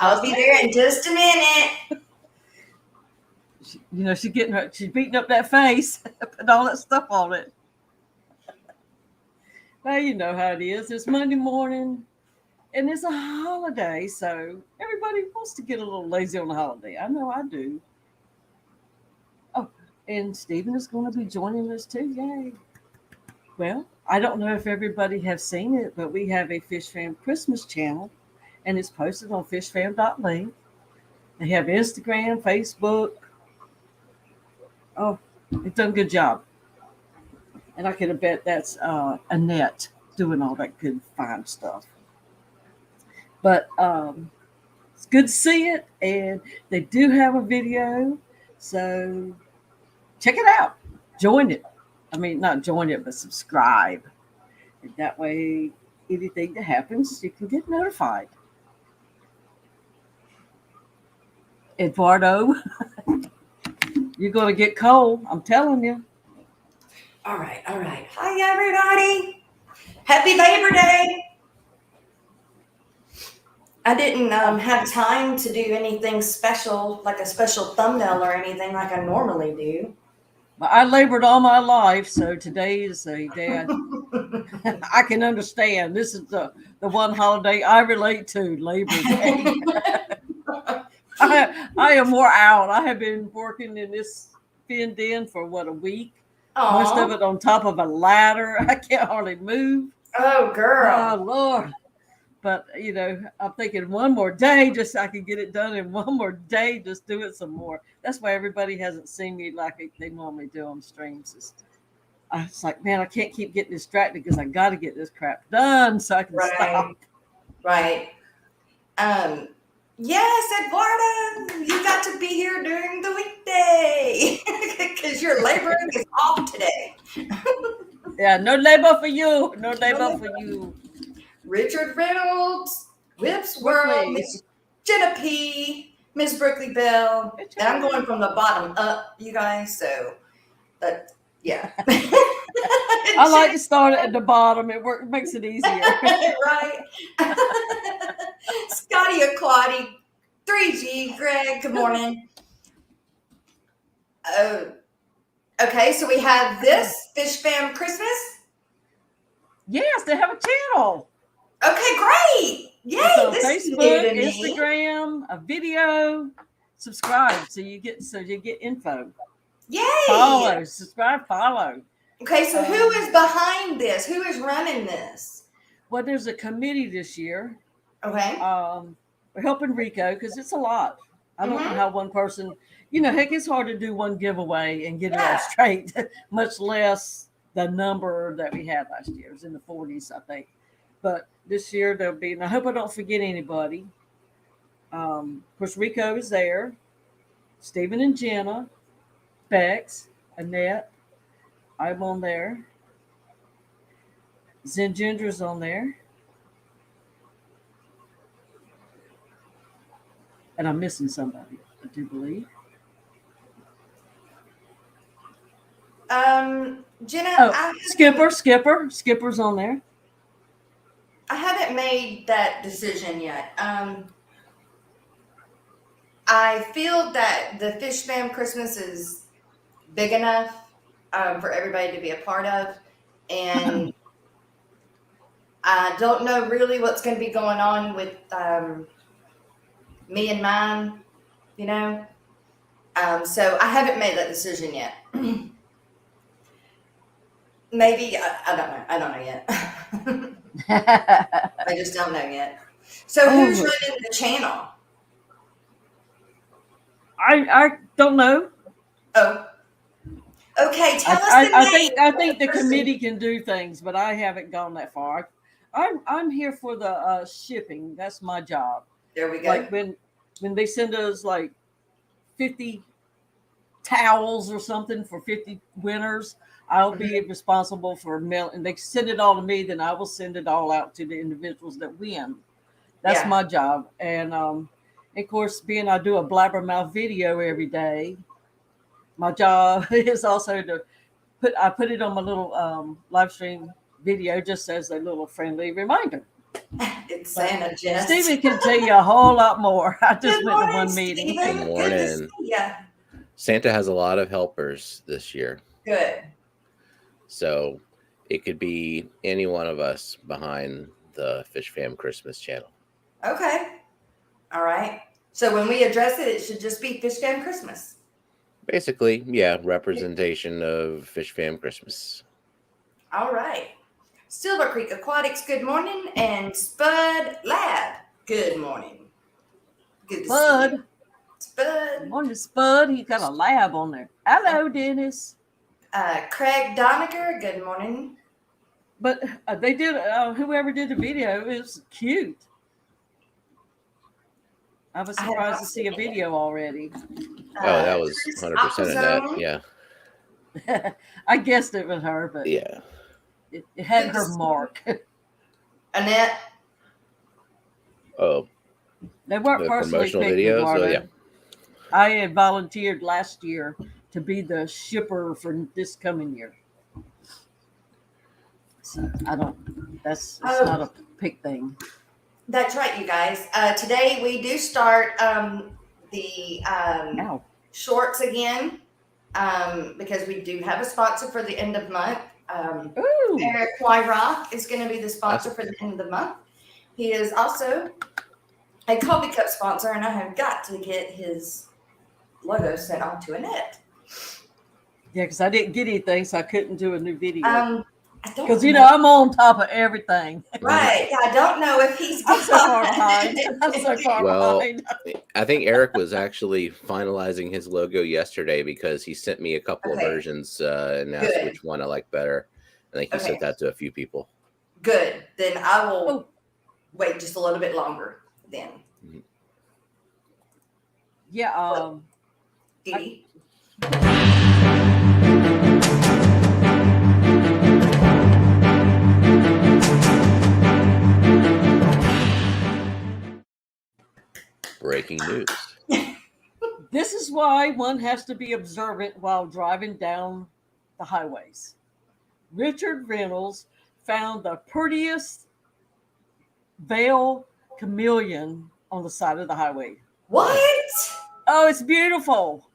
I'll be there in just a minute. She's beating up that face, putting all that stuff on it. Well, you know how it is. It's Monday morning, and it's a holiday, so everybody wants to get a little lazy on the holiday. I know I do. Oh, and Stephen is going to be joining us too. Yay! Well, I don't know if everybody has seen it, but we have a Fish Fam Christmas channel, and it's posted on fishfam.link. They have Instagram, Facebook. Oh, they've done a good job. And I can bet that's Annette doing all that good, fine stuff. But it's good to see it. And they do have a video. So check it out. Join it. I mean, not join it, but subscribe. And that way, anything that happens, you can get notified. Eduardo, you're going to get cold. I'm telling you. All right. Hi, everybody. Happy Labor Day. I didn't have time to do anything special, like a special thumbnail or anything like I normally do. But I labored all my life, so today is a day I can understand. This is the one holiday I relate to, Labor Day. I am wore out. I have been working in this finned in for a week. Aww. Most of it on top of a ladder. I can't hardly move. Oh, girl. Oh, Lord. But, I'm thinking one more day just so I can get it done, and one more day just do it some more. That's why everybody hasn't seen me like they normally do on streams. It's like, man, I can't keep getting distracted because I got to get this crap done so I can stop. Right. Yes, Eduardo, you got to be here during the weekday because your laboring is off today. Yeah, no labor for you. No labor for you. Richard Reynolds, Whips World, Miss Jenna P, Miss Brookley Bell. And I'm going from the bottom up, you guys. So, but yeah. I like to start at the bottom. It makes it easier. Right. Scotty Aquatic, 3G, Greg, good morning. Okay, so we have this Fish Fam Christmas. Yes, they have a channel. Okay, great. Yay. It's on Facebook, Instagram, a video. Subscribe so you get info. Yay. Follow, subscribe, follow. Okay, so who is behind this? Who is running this? Well, there's a committee this year. Okay. We're helping Rico because it's a lot. I don't know how one person, heck, it's hard to do one giveaway and get it all straight, much less the number that we had last year. It was in the 40s, I think. But this year there'll be, and I hope I don't forget anybody. Of course, Rico is there. Stephen and Jenna, Bex, Annette. I'm on there. Zenginder's on there. And I'm missing somebody, I do believe. Jenna. Skipper's on there. I haven't made that decision yet. I feel that the Fish Fam Christmas is big enough for everybody to be a part of. And I don't know really what's going to be going on with me and mine, so I haven't made that decision yet. Maybe, I don't know yet. I just don't know yet. So who's running the channel? I don't know. Oh. Okay, tell us the name. I think the committee can do things, but I haven't gone that far. I'm here for the shipping. That's my job. There we go. Like when they send us like 50 towels or something for 50 winners, I'll be responsible for mail, and they send it all to me. Then I will send it all out to the individuals that win. That's my job. And of course, being I do a blabbermouth video every day, my job is also to put it on my little live stream video just as a little friendly reminder. It's But Santa, Jess. Stephen can tell you a whole lot more. I just Good went to morning, one meeting. Stephen. Good Good to see morning. you. Santa has a lot of helpers this year. Good. So it could be any one of us behind the Fish Fam Christmas channel. Okay. All right. So when we address it, it should just be Fish Fam Christmas. Basically, yeah, representation of Fish Fam Christmas. All right. Silver Creek Aquatics, good morning. And Spud Lab, good morning. Good to see Spud. you. Spud. Morning, Spud. He's got a lab on there. Hello, Dennis. Craig Doniger, good morning. But they did, whoever did the video, it was cute. I was surprised to see a video already. That was Chris 100% Annette. Aquazone. Yeah. I guessed it was her, but Yeah. it had Good to her see mark. Annette. Oh, They weren't the personally promotional picked, videos. Eduardo. Oh, yeah. I had volunteered last year to be the shipper for this coming year. So I don't, it's not a pick thing. That's right, you guys. Today we do start the shorts again because we do have a sponsor for the end of month. Eric Wyrock is going to be the sponsor for the end of the month. He is also a Kobe Cup sponsor, and I have got to get his logo sent off to Annette. Yeah, because I didn't get anything, so I couldn't do a new video. Because, I'm on top of everything. Right. Yeah, I don't know if he's I'm so far behind. behind. I think Eric was actually finalizing his logo yesterday because he sent me a couple of versions and asked which one I like better. I think he sent that to a few people. Good. Then I will wait just a little bit longer then. Yeah. Edie. Breaking news. This is why one has to be observant while driving down the highways. Richard Reynolds found the prettiest veil chameleon on the side of the highway. What? Oh, it's beautiful.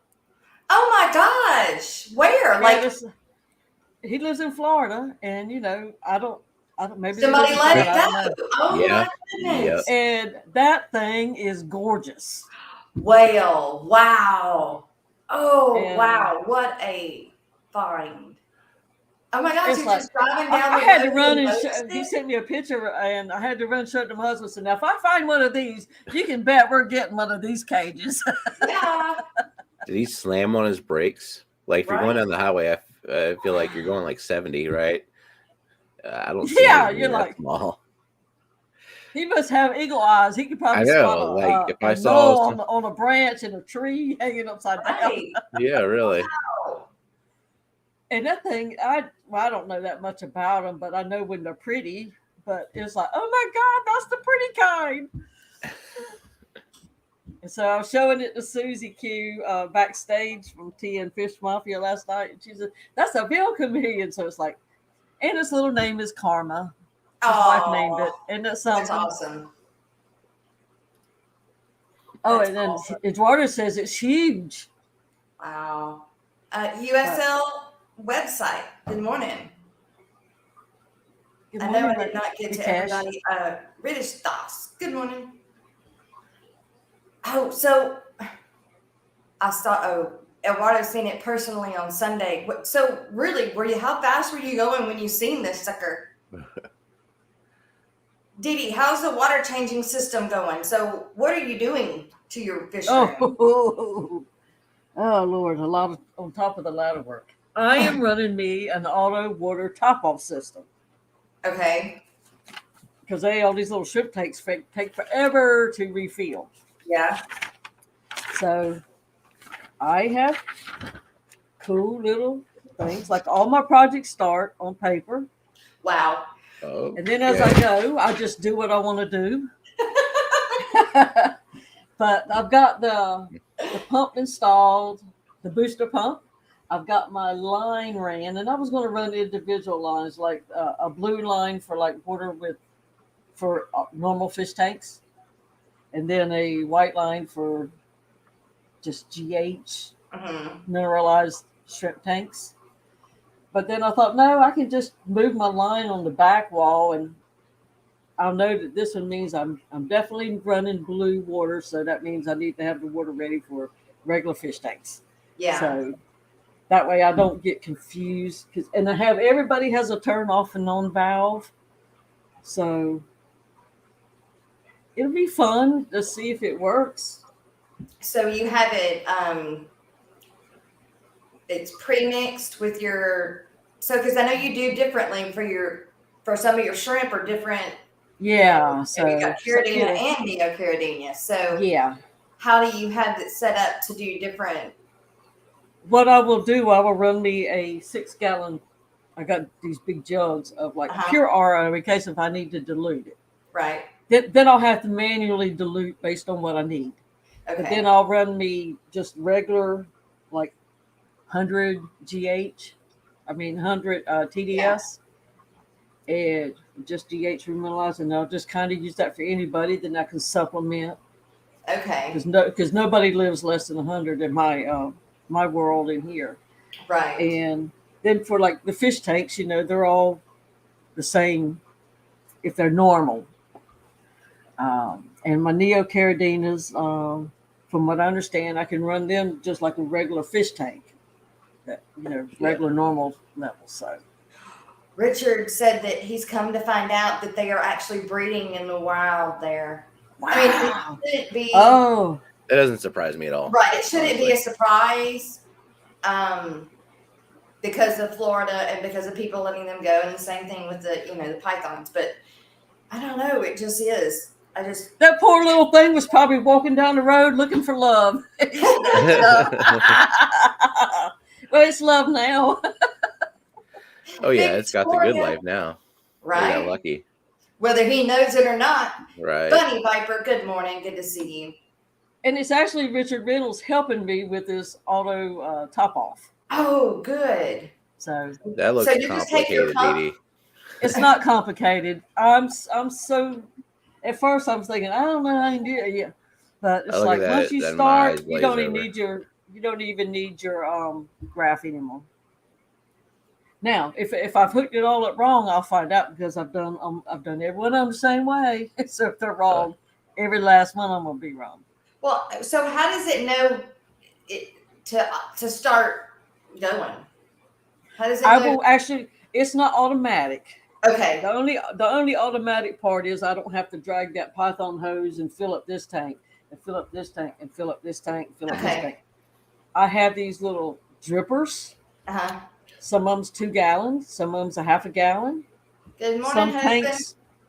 Oh my gosh. Where? He lives in Florida, and I don't maybe somebody let it go. Oh yeah. My goodness. And that thing is gorgeous. Whale. Wow. Oh wow. What a find. Oh my gosh, you're just driving down I had to run and he sent me a picture, and I had to run and show it to my husband. So now if I find one of these, you can bet we're getting one of these cages. Yeah. Did he slam on his brakes? Like if you're going down the highway, I feel like you're going like 70, right? I don't see you're like small. He must have eagle eyes. He could probably spot if I saw on a branch in a tree hanging upside down. Yeah, really. Wow. And that thing, I don't know that much about them, but I know when they're pretty. But it's like, oh my God, that's the pretty kind. And so I was showing it to Susie Q backstage from Tea and Fish Mafia last night. And she said, that's a veil chameleon. So it's like, and its little name is Karma. His wife named it. Isn't that something? That's awesome. Oh, and then Eduardo says it's huge. Wow. USL website. Good morning. Good I morning. know I did not get to everybody. British Thoughts. Good morning. Oh, so I saw. Eduardo's seen it personally on Sunday. So really, how fast were you going when you seen this sucker? Didi, how's the water changing system going? So what are you doing to your fish room? Oh Lord, a lot on top of the ladder work. I am running me an auto water top off system. Okay. Because all these little shrimp tanks take forever to refill. Yeah. So I have cool little things, like all my projects start on paper. Wow. Oh, and then as I go, I just do what I want to do. But I've got the pump installed, the booster pump. I've got my line ran, and I was going to run individual lines, like a blue line for like water with for normal fish tanks, and then a white line for just GH mineralized shrimp tanks. But then I thought, no, I can just move my line on the back wall, and I'll know that this one means I'm definitely running blue water, so that means I need to have the water ready for regular fish tanks. Yeah. So that way I don't get confused. And everybody has a turn off and on valve. So it'll be fun to see if it works. So you have it, it's pre-mixed with your, so because I know you do differently for some of your shrimp or different. Yeah. So you got Caridina and Neocaridina. So yeah. How do you have it set up to do different? What I will do, I will run me a 6-gallon. I got these big jugs of like pure RO in case if I need to dilute it. Right. Then I'll have to manually dilute based on what I need. Okay. But then I'll run me just regular, like 100 GH. 100 TDS. Yeah. And just GH remineralized, and I'll just kind of use that for anybody. Then I can supplement. Okay. Because nobody lives less than 100 in my world in here. Right. And then for like the fish tanks, they're all the same if they're normal. And my Neocaridinas, from what I understand, I can run them just like a regular fish tank, regular normal level. So Richard said that he's come to find out that they are actually breeding in the wild there. Wow. It shouldn't be. Oh, it doesn't surprise me at all. Right. It shouldn't be a surprise. Because of Florida and because of people letting them go, and the same thing with the pythons. But I don't know, it just is. That poor little thing was probably walking down the road looking for love. Well, it's love now. Oh yeah, it's got the good life now. Right. We got lucky. Whether he knows it or not. Right. Bunny Viper, good morning. Good to see you. And it's actually Richard Reynolds helping me with this auto top off. Oh, good. So that looks complicated, Dee. It's not complicated. I'm so. At first, I was thinking, I don't know how you do it. Yeah, but it's like once you start, you don't even need your graph anymore. Now, if I've hooked it all up wrong, I'll find out because I've done every one of them the same way. So if they're wrong, every last one of them will be wrong. Well, so how does it know it to start going? How does it know? I will actually. It's not automatic. Okay. The only automatic part is I don't have to drag that python hose and fill up this tank and fill up this tank and fill up this tank and fill up this tank. I have these little drippers. Some of them's 2 gallons. Some of them's a half a gallon. Good morning,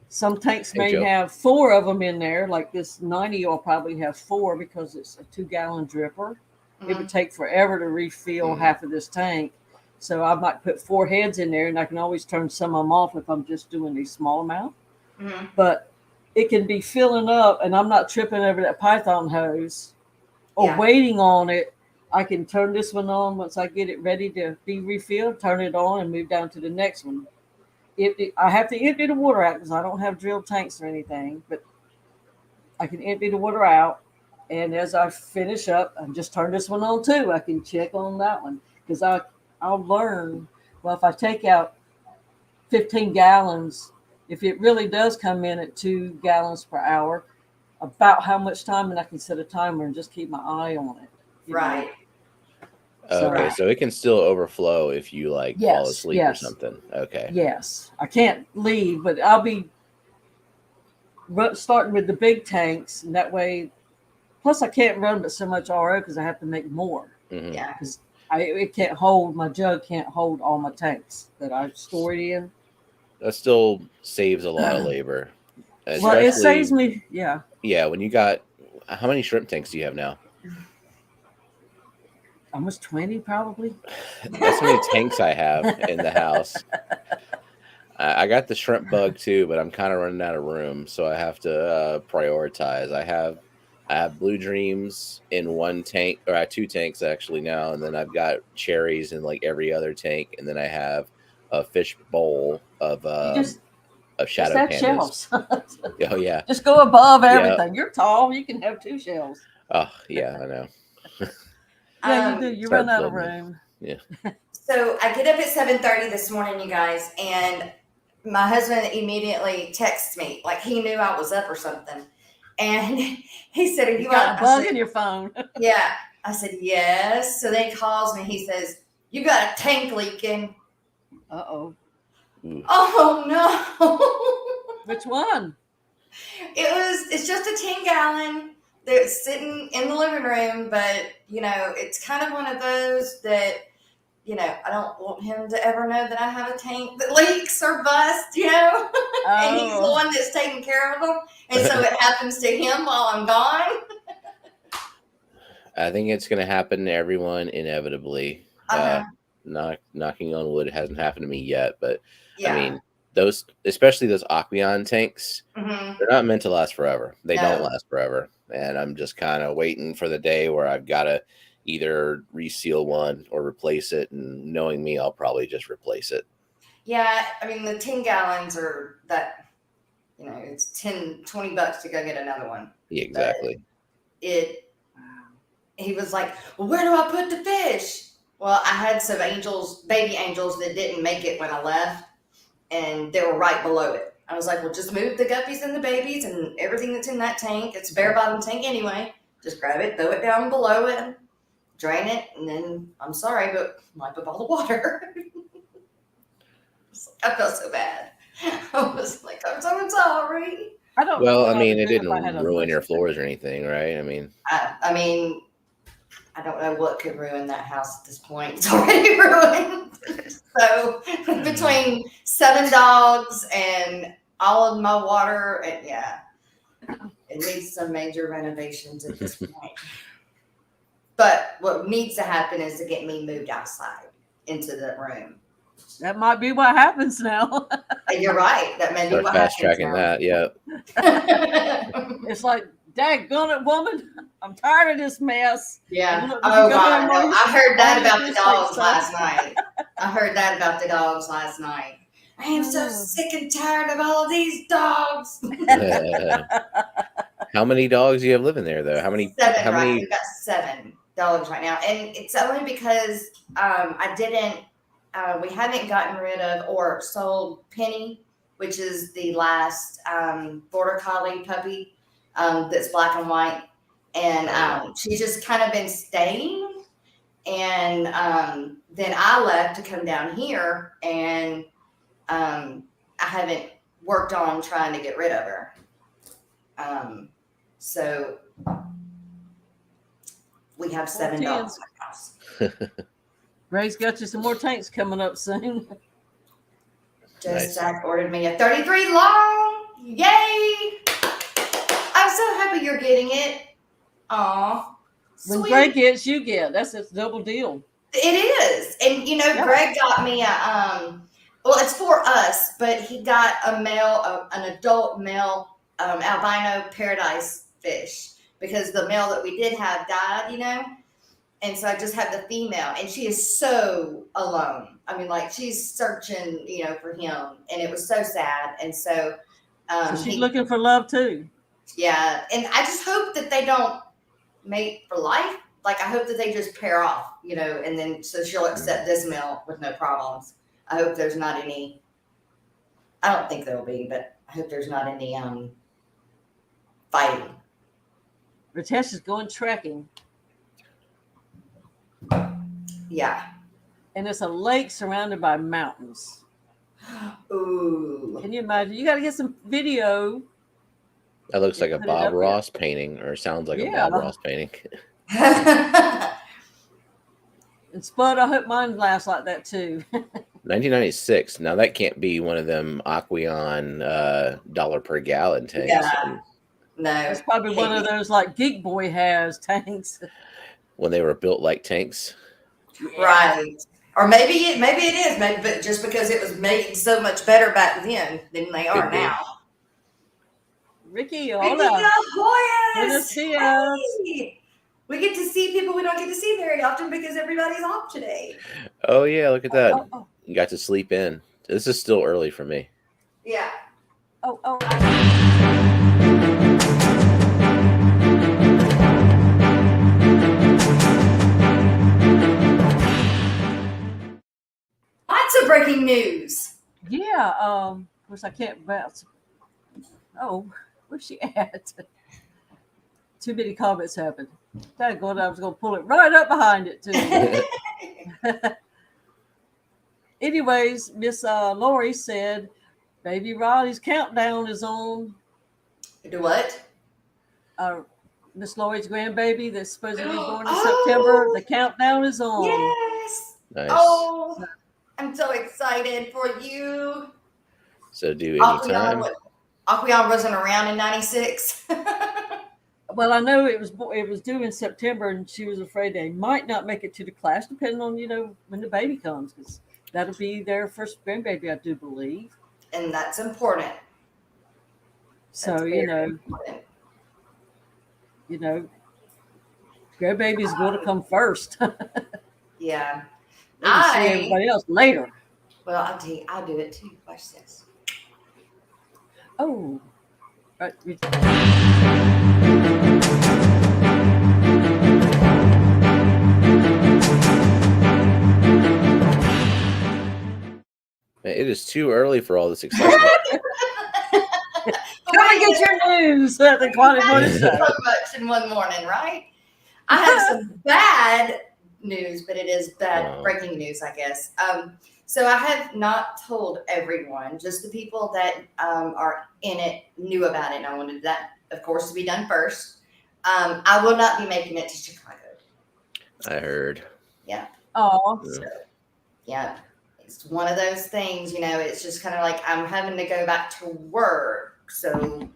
Some tanks may have 4 of them in there. Like this 90 will probably have 4 because it's a 2-gallon dripper. It would take forever to refill half of this tank. So I might put 4 heads in there, and I can always turn some of them off if I'm just doing a small amount. But it can be filling up, and I'm not tripping over that python hose or waiting on it. I can turn this one on once I get it ready to be refilled, turn it on, and move down to the next one. I have to empty the water out because I don't have drilled tanks or anything, but I can empty the water out. And as I finish up, I just turn this one on too. I can check on that one because I'll learn, well, if I take out 15 gallons, if it really does come in at 2 gallons per hour, about how much time, and I can set a timer and just keep my eye on it. Right. Okay, so it can still overflow if you fall asleep or something. Okay. Yes. I can't leave, but I'll be starting with the big tanks, and that way, plus I can't run but so much RO because I have to make more. Yeah. Because it can't hold, my jug can't hold all my tanks that I store it in. That still saves a lot of labor. Well, it saves me, yeah. Yeah, when you got, how many shrimp tanks do you have now? Almost 20, probably. That's how many tanks I have in the house. I got the shrimp bug too, but I'm kind of running out of room, so I have to prioritize. I have Blue Dreams in 1 tank, or I have 2 tanks actually now, and then I've got cherries in every other tank, and then I have a fish bowl of of Just shadow have pandas. shelves. Oh yeah. Just go above Yeah. everything. You're tall. You can have 2 shelves. Oh yeah, I know. Yeah, you do. You Start run out of building. room. Yeah. So I get up at 7:30 this morning, you guys, and my husband immediately texts me like he knew I was up or something. And he said, "Are You you got up?" a I bug said, in your phone. "Yeah." I said, "Yes." So then he calls me. He says, "You got a tank leaking." Uh-oh. Ooh. Oh no. Which one? It's just a 10-gallon that's sitting in the living room, but it's kind of one of those that, I don't want him to ever know that I have a tank that leaks or busts, and he's the Oh. one that's taking care of them. And so it happens to him while I'm gone. I think it's going to happen to everyone inevitably. Uh-huh. Knocking on wood, it hasn't happened to me yet, but Yeah. I mean, especially those Aquarium tanks, Mm-hmm. they're not meant to last forever. They No. don't last forever, and I'm just kind of waiting for the day where I've got to either reseal one or replace it. And knowing me, I'll probably just replace it. Yeah, I mean, the 10 gallons are that, it's $20 to go get another one. Yeah, exactly. He was like, "Well, where do I put the fish?" Well, I had some baby angels that didn't make it when I left, and they were right below it. I was like, "Well, just move the guppies and the babies and everything that's in that tank. It's a bare bottom tank anyway. Just grab it, throw it down below it, drain it, and then I'm sorry, but wipe up all the water." I felt so bad. I was like, "I'm so sorry." I don't Well, know I what mean, to it do if I had didn't a ruin your bunch of floors or anything, right? I mean, I mean, I don't know what could ruin that house at this point. It's already ruined. So between 7 dogs and all of my water, and yeah, it needs some major renovations at this point. But what needs to happen is to get me moved outside into the room. That might be what happens now. And you're right. That may be start what fast happens tracking now. that. Yeah. It's like, daggone it, woman. I'm tired of this mess. Yeah. And look, Oh, you go God. in No, on- I heard that on about your the fish dogs tank last stuff. night. I heard that about the dogs last night. I am so sick and tired of all of these dogs. How many dogs do you have living there, though? How many? Seven, How right? many? We've got 7 dogs right now, and it's only because I didn't. We haven't gotten rid of or sold Penny, which is the last border collie puppy that's black and white, and she's just kind of been staying. And then I left to come down here, and I haven't worked on trying to get rid of her. So we have 7 dogs in the house. Gray's got you some more tanks coming up soon. Just Nice. Zach ordered me a 33 long. Yay! I'm so happy you're getting it. Aw. When Sweet. Gray gets, you get. That's a double deal. It is. And Yeah. Greg got me well, it's for us, but he got an adult male albino paradise fish because the male that we did have died, and so I just have the female, and she is so alone. I mean, like, she's searching, for him, and it was so sad. And so, So she's looking for love too. yeah. And I just hope that they don't mate for life. Like, I hope that they just pair off, and then so she'll accept this male with no problems. I hope there's not any. I don't think there will be, but I hope there's not any fighting. Ritesh is going trekking. Yeah. And it's a lake surrounded by mountains. Ooh. Can you imagine? You got to get some video. That looks like a Put it up Bob there. Ross painting, or sounds like a Yeah. Bob Ross painting. And Spud, I hope mine lasts like that too. 1996. Now that can't be one of them Aquarium dollar per gallon tanks. Yeah. No. It's probably one of those like Geek Boy has tanks. When they were built like tanks. Right. Or maybe it is, but just because it was made so much better back then than they are Could be. now. Ricky, Ricky, hola. Hoyas! Buenos dias. Hey! We get to see people we don't get to see very often because everybody's off today. Oh yeah, look at that. Oh. You got to sleep in. This is still early for me. Yeah. Oh. Lots of breaking news. Yeah. Of course, I can't bounce. Oh, where's she at? Too many comments happened. I was going to pull it right up behind it too. Anyways, Miss Lori said, "Baby Riley's countdown is on." Do what? Miss Lori's grandbaby that's supposed to be born in September. Oh, The countdown is on. yes. Nice. Oh, I'm so excited for you. So do anytime. Aquarium wasn't around in '96. Well, I know it was due in September, and she was afraid they might not make it to the class, depending on when the baby comes, because that'll be their first grandbaby, I do believe. And that's important. So That's very important. grandbaby's going to come first. Yeah. Maybe see everybody else later. Well, I'll tell you, I'll do it too. Watch this. Oh. It is too early for all this excitement. Come and get your news at the Aquatic Morning Show. So much in one morning, right? I have some bad news, but it is bad breaking news, I guess. So I have not told everyone, just the people that are in it knew about it. And I wanted that, of course, to be done first. I will not be making it to Chicago. I heard. Yeah. Oh. So, yeah. It's one of those things, it's just kind of like I'm having to go back to work. So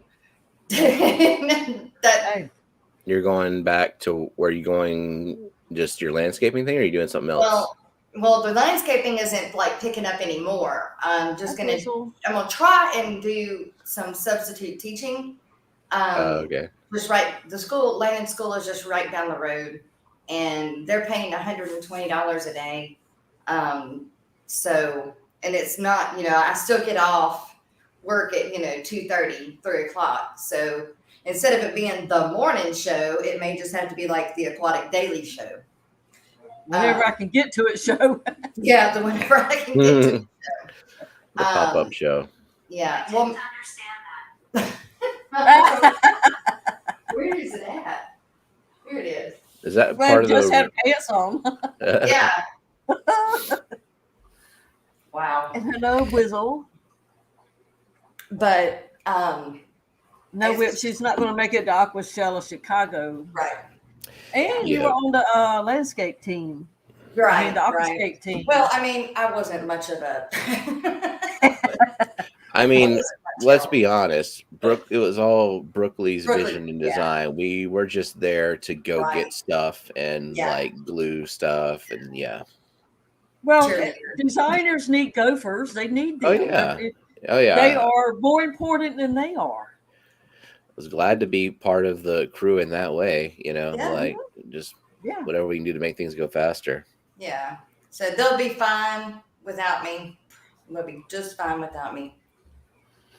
You're going back to where you going, just your landscaping thing, or are you doing something else? Well, the landscaping isn't like picking up anymore. I'm going to try and do some substitute teaching. Okay. Just right. The school, Landon School is just right down the road, and they're paying $120 a day. So, and it's not, I still get off work at, 2:30, 3:00. So instead of it being the morning show, it may just have to be like the Aquatic Daily Show. Whenever I can get to it, show. Yeah, whenever I can get to it. The pop-up show. Yeah. Well, where is it at? Here it is. Is that part of the? Just have pants on. Yeah. Wow. And hello, Whizzle. But no, she's not going to make it to Aqua Shell of Chicago. Right. And you were on the landscape team. Right. The aquascape team. Well, I wasn't much of a. Let's be honest. It was all Brooklyn's vision and design. Yeah. We were just there to go get stuff and like glue stuff and Well, designers need gophers. They need them. Oh yeah. They are more important than they are. I was glad to be part of the crew in that way. Whatever we can do to make things go faster. Yeah. So they'll be fine without me. They'll be just fine without me.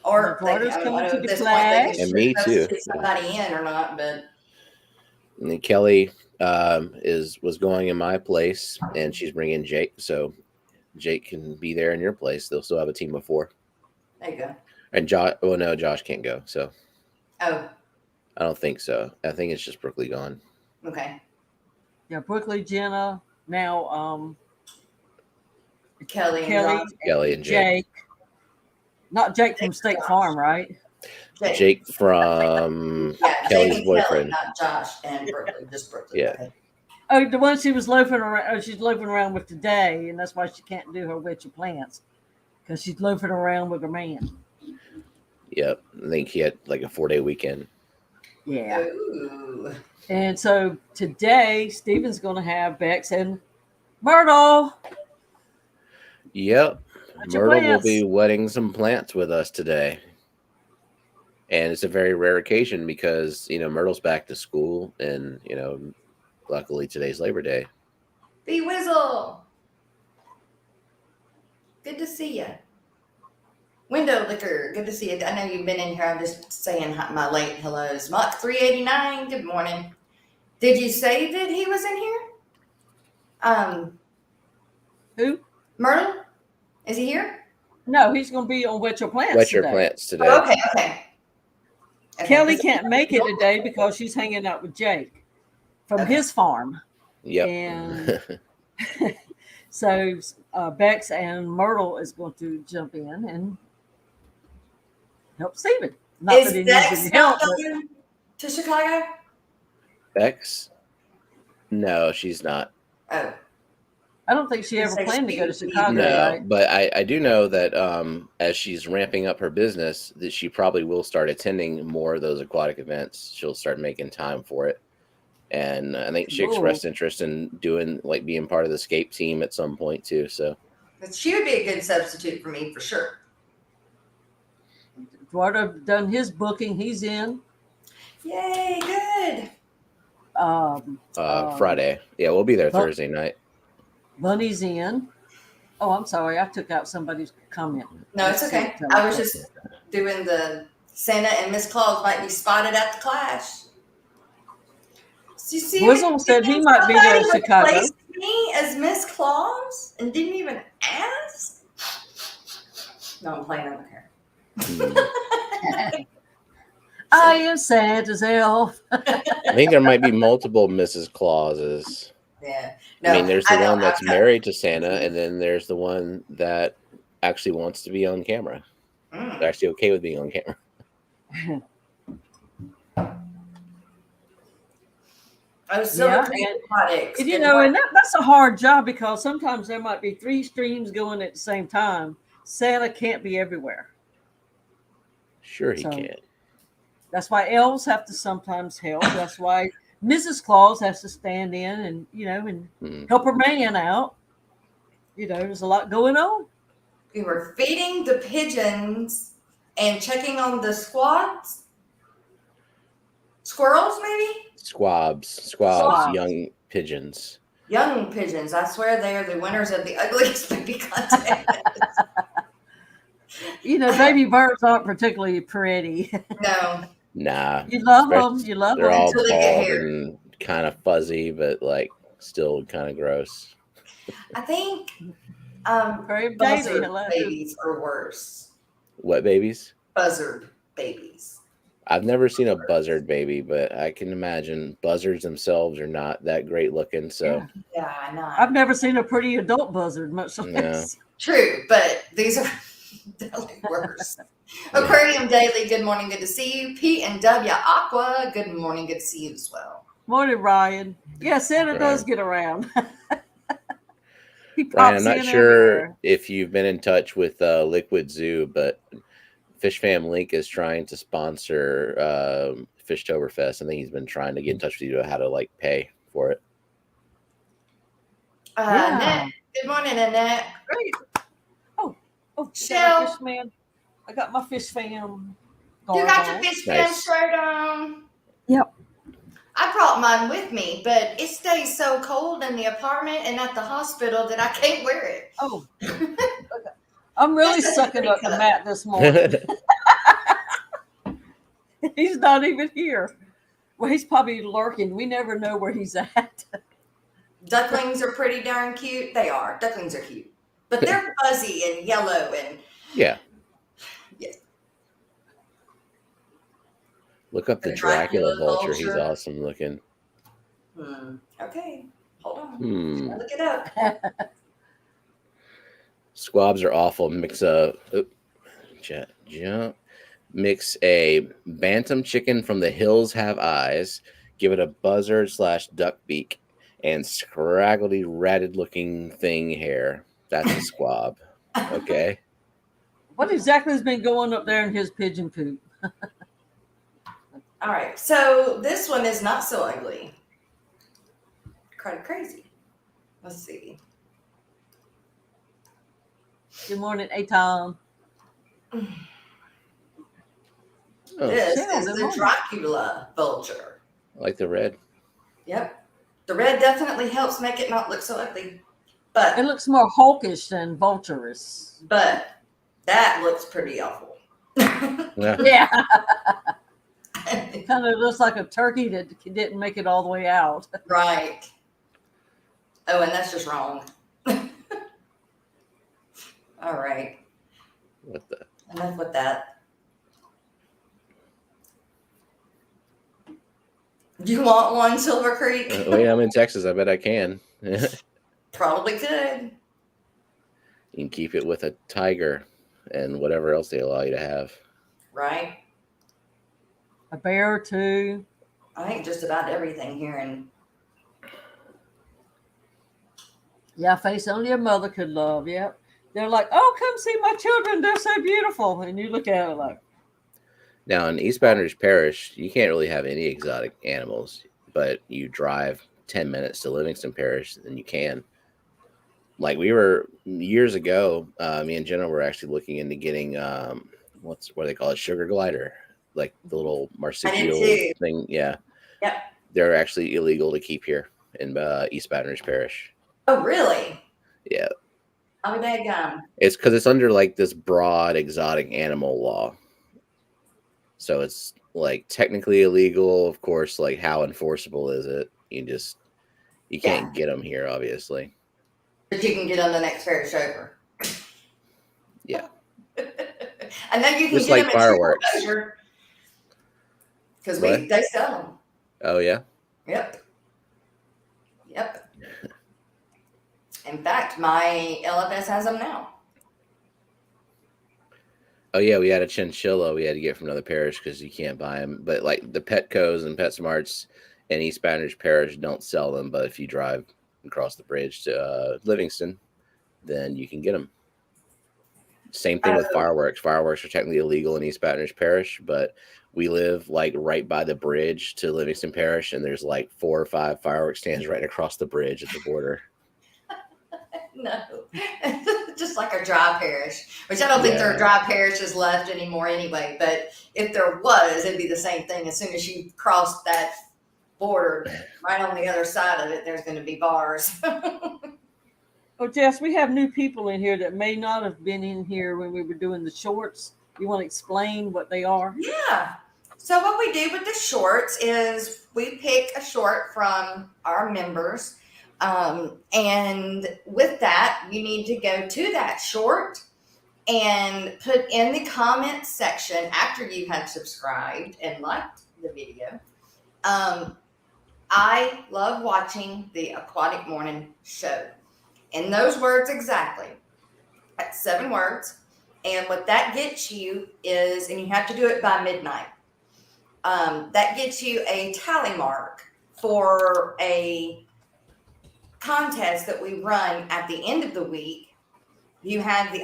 Or I don't know at this point and me too. Somebody in or not, but. And then Kelly was going in my place, and she's bringing Jake, so Jake can be there in your place. They'll still have a team of 4. There you go. And Josh, no, Josh can't go. So. Oh. I don't think so. I think it's just Brooklyn gone. Okay. Yeah, Brooklyn, Jenna, now Kelly and Jake. Not Jake from State Farm, right? Jake from Kelly's boyfriend. Kelly, not Josh and Brooklyn, just Brooklyn. Yeah. Okay. Oh, the one she was loafing around. She's loafing around with today, and that's why she can't do her witchy plants because she's loafing around with her man. Yep, I think he had like a 4-day weekend. Yeah. Ooh. And so today, Stephen's going to have Bex and Myrtle. Yep. Myrtle will be wetting some plants with us today. And it's a very rare occasion because, Myrtle's back to school and, luckily today's Labor Day. B Whizzle. Good to see you. Window Liquor, good to see you. I know you've been in here. I'm just saying my late hellos. Muck 389, good morning. Did you say that he was in here? Who? Myrtle? Is he here? No, he's going to be on Wet Your Plants Wet your today. plants today. Oh, okay. Kelly can't make it today because she's hanging out with Jake from his farm. Yep. And so Bex and Myrtle is going to jump in and help Stephen. Not Is that he Bex needs any not help. going to Chicago? Bex? No, she's not. Oh. I don't think she ever planned to go to Chicago, No, right? but I do know that as she's ramping up her business, that she probably will start attending more of those aquatic events. She'll start making time for it. And I think she expressed interest in doing, like, being part of the escape team at some point too. So But she would be a good substitute for me for sure. Eduardo done his booking. He's in. Yay, good. Friday. Yeah, we'll be there Thursday night. Bunny's in. Oh, I'm sorry. I took out somebody's comment. No, it's okay. I was just doing the Santa and Miss Claus might be spotted at the Clash. You see, Wizzle said he might be there in Chicago. Placed me as Miss Claus and didn't even ask. No, I'm playing. I don't care. I am Santa's elf. I think there might be multiple Mrs. Clauses. Yeah. No, I mean, there's the one that's married to Santa, and then there's the one that actually wants to be on camera. They're actually okay with being on camera. Oh, Silver Creek Aquatics. And, you know, and that's a hard job because sometimes there might be 3 streams going at the same time. Santa can't be everywhere. Sure he can. That's why elves have to sometimes help. That's why Mrs. Claus has to stand in and, you know, and help her man out. You know, there's a lot going on. We were feeding the pigeons and checking on the squirrels, maybe? Squabs, young pigeons. Young pigeons. I swear they are the winners of the ugliest baby contest. You know, baby birds aren't particularly pretty. No. Nah. You love them. You love them. They're all bald and kind of fuzzy, but like still kind of gross. I think buzzard babies are worse. What babies? Buzzard babies. I've never seen a buzzard baby, but I can imagine buzzards themselves are not that great looking. So yeah, I know. I've never seen a pretty adult buzzard, much less. True, but these are definitely worse. Aquarium Daily, good morning, good to see you. P and W Aqua, good morning, good to see you as well. Morning, Ryan. Yeah, Santa does get around. Ryan, I'm not sure if you've been in touch with Liquid Zoo, but Fish Fam Link is trying to sponsor Fishtoberfest. I think he's been trying to get in touch with you to how to like pay for it. Annette, good morning, Annette. Great. Oh, Shell. Fish man. I got my Fish Fam. You got your Fish Fam shirt on. Yep. I brought mine with me, but it stays so cold in the apartment and at the hospital that I can't wear it. Oh. I'm really sucking up to Matt this morning. He's not even here. Well, he's probably lurking. We never know where he's at. Ducklings are pretty darn cute. They are. Ducklings are cute. But they're fuzzy and yellow and... Yeah. Look up the Dracula vulture. He's awesome looking. Okay. Hold on. Look it up. Squabs are awful. Mix a bantam chicken from the hills have eyes. Give it a buzzard/duck beak and scraggly ratted looking thing hair. That's a squab. Okay. What exactly has been going up there in his pigeon poop? All right. So this one is not so ugly. Kind of crazy. Let's see. Good morning, Tom. This is the Dracula vulture. I like the red. Yep. The red definitely helps make it not look so ugly. But it looks more hawkish than vulturous. But That looks pretty awful. Yeah. Yeah. It kind of looks like a turkey that didn't make it all the way out. Right. Oh, and that's just wrong. All right. What the? Enough with that. Do you want one, Silver Creek? Wait, I'm in Texas. I bet I can. You Probably could. can keep it with a tiger and whatever else they allow you to have. Right. A bear or two. I think just about everything here in Yeah, face only a mother could love. Yep. They're like, oh, come see my children. They're so beautiful. And you look at it like, Now in East Baton Rouge Parish, you can't really have any exotic animals, but you drive 10 minutes to Livingston Parish, then you can. Like we were years ago, me and Jenna were actually looking into getting what do they call it, sugar glider, like the little marsupial too. thing. Yeah, Yep. they're actually illegal to keep here in East Baton Rouge Parish. Oh, really? Yeah, Oh, daggum. it's because it's under like this broad exotic animal law, so it's like technically illegal. Of course, like how enforceable is it? You can't get them here, obviously. But you can get on the next parish over. Yeah. I know you can Just get like them fireworks. Because What? they sell them. Oh yeah. Yep. Yep. In fact, my LFS has them now. Oh yeah, we had a chinchilla we had to get from another parish because you can't buy them. But like the Petcos and PetSmarts in East Baton Rouge Parish don't sell them. But if you drive across the bridge to Livingston, then you can get them. Same thing with fireworks. Fireworks are technically illegal in East Baton Rouge Parish, but we live like right by the bridge to Livingston Parish, and there's like 4 or 5 fireworks stands right across the bridge at the border. No, just like a dry parish, which I don't think there are dry parishes left anymore anyway. But if there was, it'd be the same thing. As soon as you cross that border, right on the other side of it, there's going to be bars. oh, Jess, we have new people in here that may not have been in here when we were doing the shorts. You want to explain what they are? Yeah. So what we do with the shorts is we pick a short from our members. And with that, you need to go to that short and put in the comments section after you have subscribed and liked the video. I love watching the Aquatic Morning Show. And those words exactly. That's 7 words. And what that gets you is, and you have to do it by midnight. That gets you a tally mark for a contest that we run at the end of the week. You have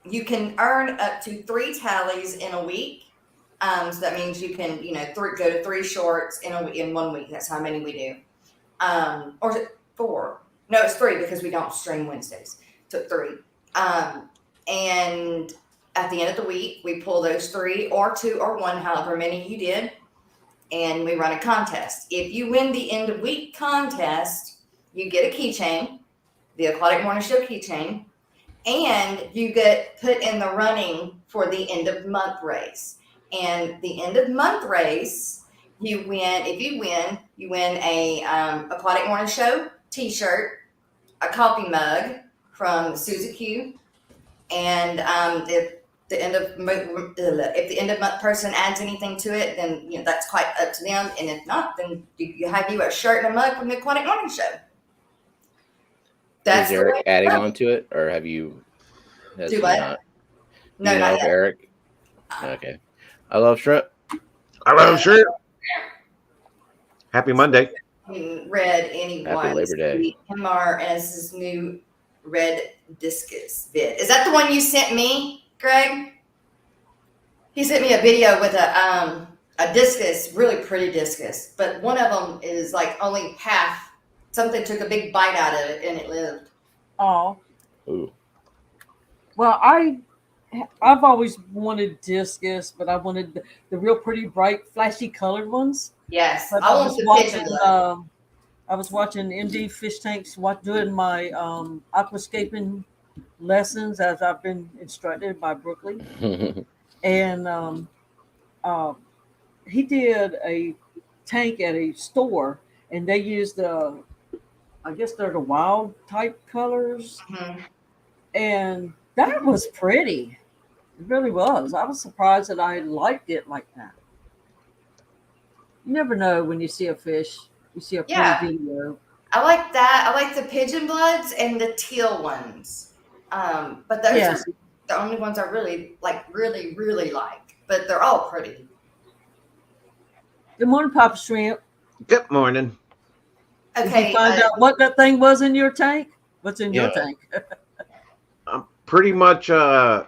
you can earn up to 3 tallies in a week. So that means you can, go to 3 shorts in 1 week. That's how many we do. Or is it 4? No, it's 3 because we don't stream Wednesdays. So 3. And at the end of the week, we pull those 3 or 2 or 1, however many you did, and we run a contest. If you win the end of week contest, you get a keychain, the Aquatic Morning Show keychain, and you get put in the running for the end of month race. And the end of month race, you win. If you win, you win a Aquatic Morning Show T-shirt, a coffee mug from Suzy Q, and if the end of month person adds anything to it, then that's quite up to them. And if not, then you have a shirt and a mug from the Aquatic Morning Show. Is Eric adding on to it, or have you? Do what? Not? No, not yet. Eric. Okay. I love shrimp. I love shrimp. Happy Monday. Read anyone. Happy Labor Day. MRS's new red discus vid. Is that the one you sent me, Greg? He sent me a video with a discus, really pretty discus, but one of them is like only half. Something took a big bite out of it and it lived. Oh. Ooh. Well, I've always wanted discus, but I wanted the real pretty, bright, flashy colored ones. Yes, But I want the pigeon. I was watching MD Fish Tanks doing my aquascaping lessons as I've been instructed by Brooklyn. And he did a tank at a store, and they used I guess they're the wild type colors, Mhm. and that was pretty. It really was. I was surprised that I liked it like that. You never know when you see a fish. You see a pretty Yeah. video. I like that. I like the pigeon bloods and the teal ones. But those Yes. are the only ones I really like. But they're all pretty. Good morning, Papa Shrimp. Good morning. Did Okay. you find out what that thing was in your tank? What's in your Yeah. tank? I'm pretty much an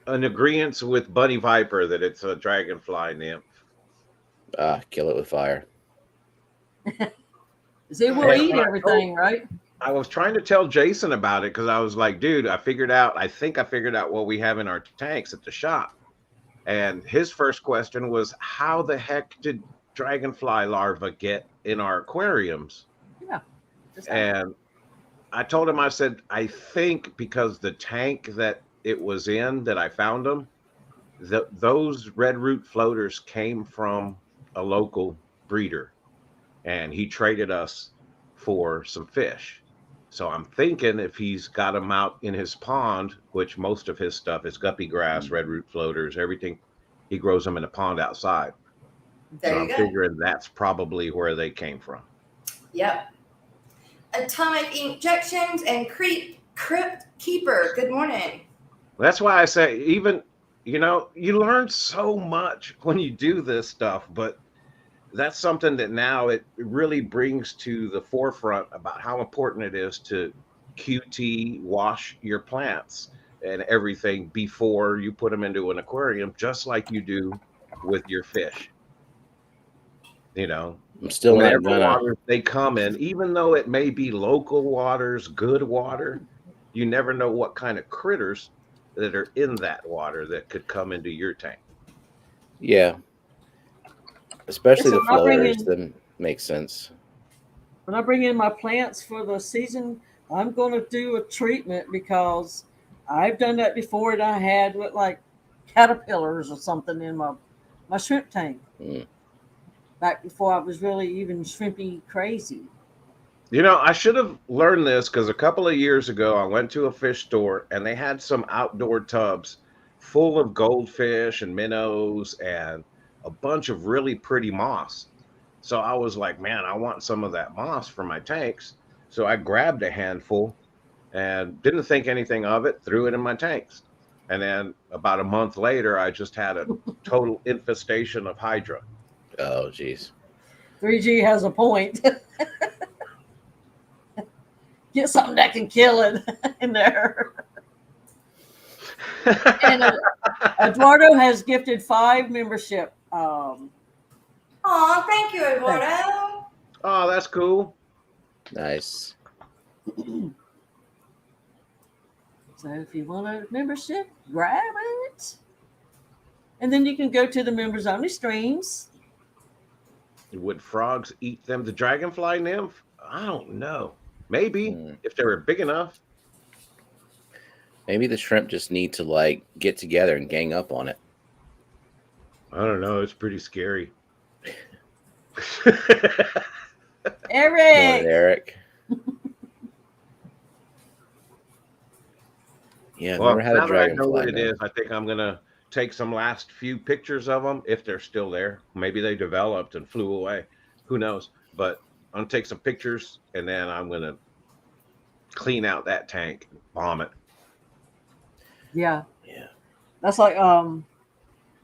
agreement with Bunny Viper that it's a dragonfly nymph. Kill it with fire. It will eat everything, right? I was trying to tell Jason about it because I was like, dude, I think I figured out what we have in our tanks at the shop. And his first question was, how the heck did dragonfly larvae get in our aquariums? Yeah. And I told him, I said, I think because the tank that it was in that I found them, those red root floaters came from a local breeder, and he traded us for some fish. So I'm thinking if he's got them out in his pond, which most of his stuff is guppy grass, red root floaters, everything, he grows them in a pond outside. There So you I'm go. figuring that's probably where they came from. Yep. Atomic injections and crypt keeper. Good morning. That's why I say, even, you learn so much when you do this stuff, but that's something that now it really brings to the forefront about how important it is to QT wash your plants and everything before you put them into an aquarium, just like you do with your fish. I'm still Whatever not gonna. water they come in, even though it may be local waters, good water, you never know what kind of critters that are in that water that could come into your tank. Yeah. Especially So the when I bring floaters, in- that makes sense. When I bring in my plants for the season, I'm going to do a treatment because I've done that before, and I had with like caterpillars or something in my shrimp tank. Mm. Back before I was really even shrimpy crazy. I should have learned this because a couple of years ago, I went to a fish store and they had some outdoor tubs full of goldfish and minnows and a bunch of really pretty moss. So I was like, man, I want some of that moss for my tanks. So I grabbed a handful and didn't think anything of it, threw it in my tanks. And then about a month later, I just had a total infestation of hydra. Oh, geez. 3G has a point. Get something that can kill it in there. And Eduardo has gifted 5 membership. Aw, thank you, Eduardo. Oh, that's cool. Nice. So if you want a membership, grab it. And then you can go to the members only streams. Would frogs eat them? The dragonfly nymph? I don't know. Maybe if they were big enough. Maybe the shrimp just need to get together and gang up on it. I don't know. It's pretty scary. Eric. Eric. Yeah, I've Well, never had a now that I know dragonfly. what it is, I think I'm gonna take some last few pictures of them if they're still there. Maybe they developed and flew away. Who knows? But I'm gonna take some pictures and then I'm gonna clean out that tank and bomb it. Yeah. Yeah. That's like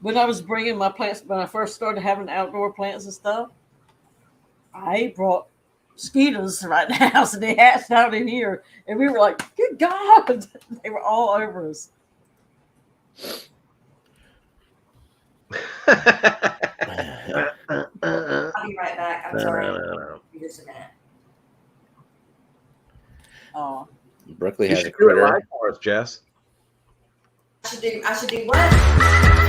when I was bringing my plants, when I first started having outdoor plants and stuff, I brought mosquitoes right in the house and they hatched out in here. And we were like, good God, they were all over us. I'll be right back. I'm sorry. Just a minute. Oh, Brooklyn You has a should do it critter. live for us, Jess. I should do what?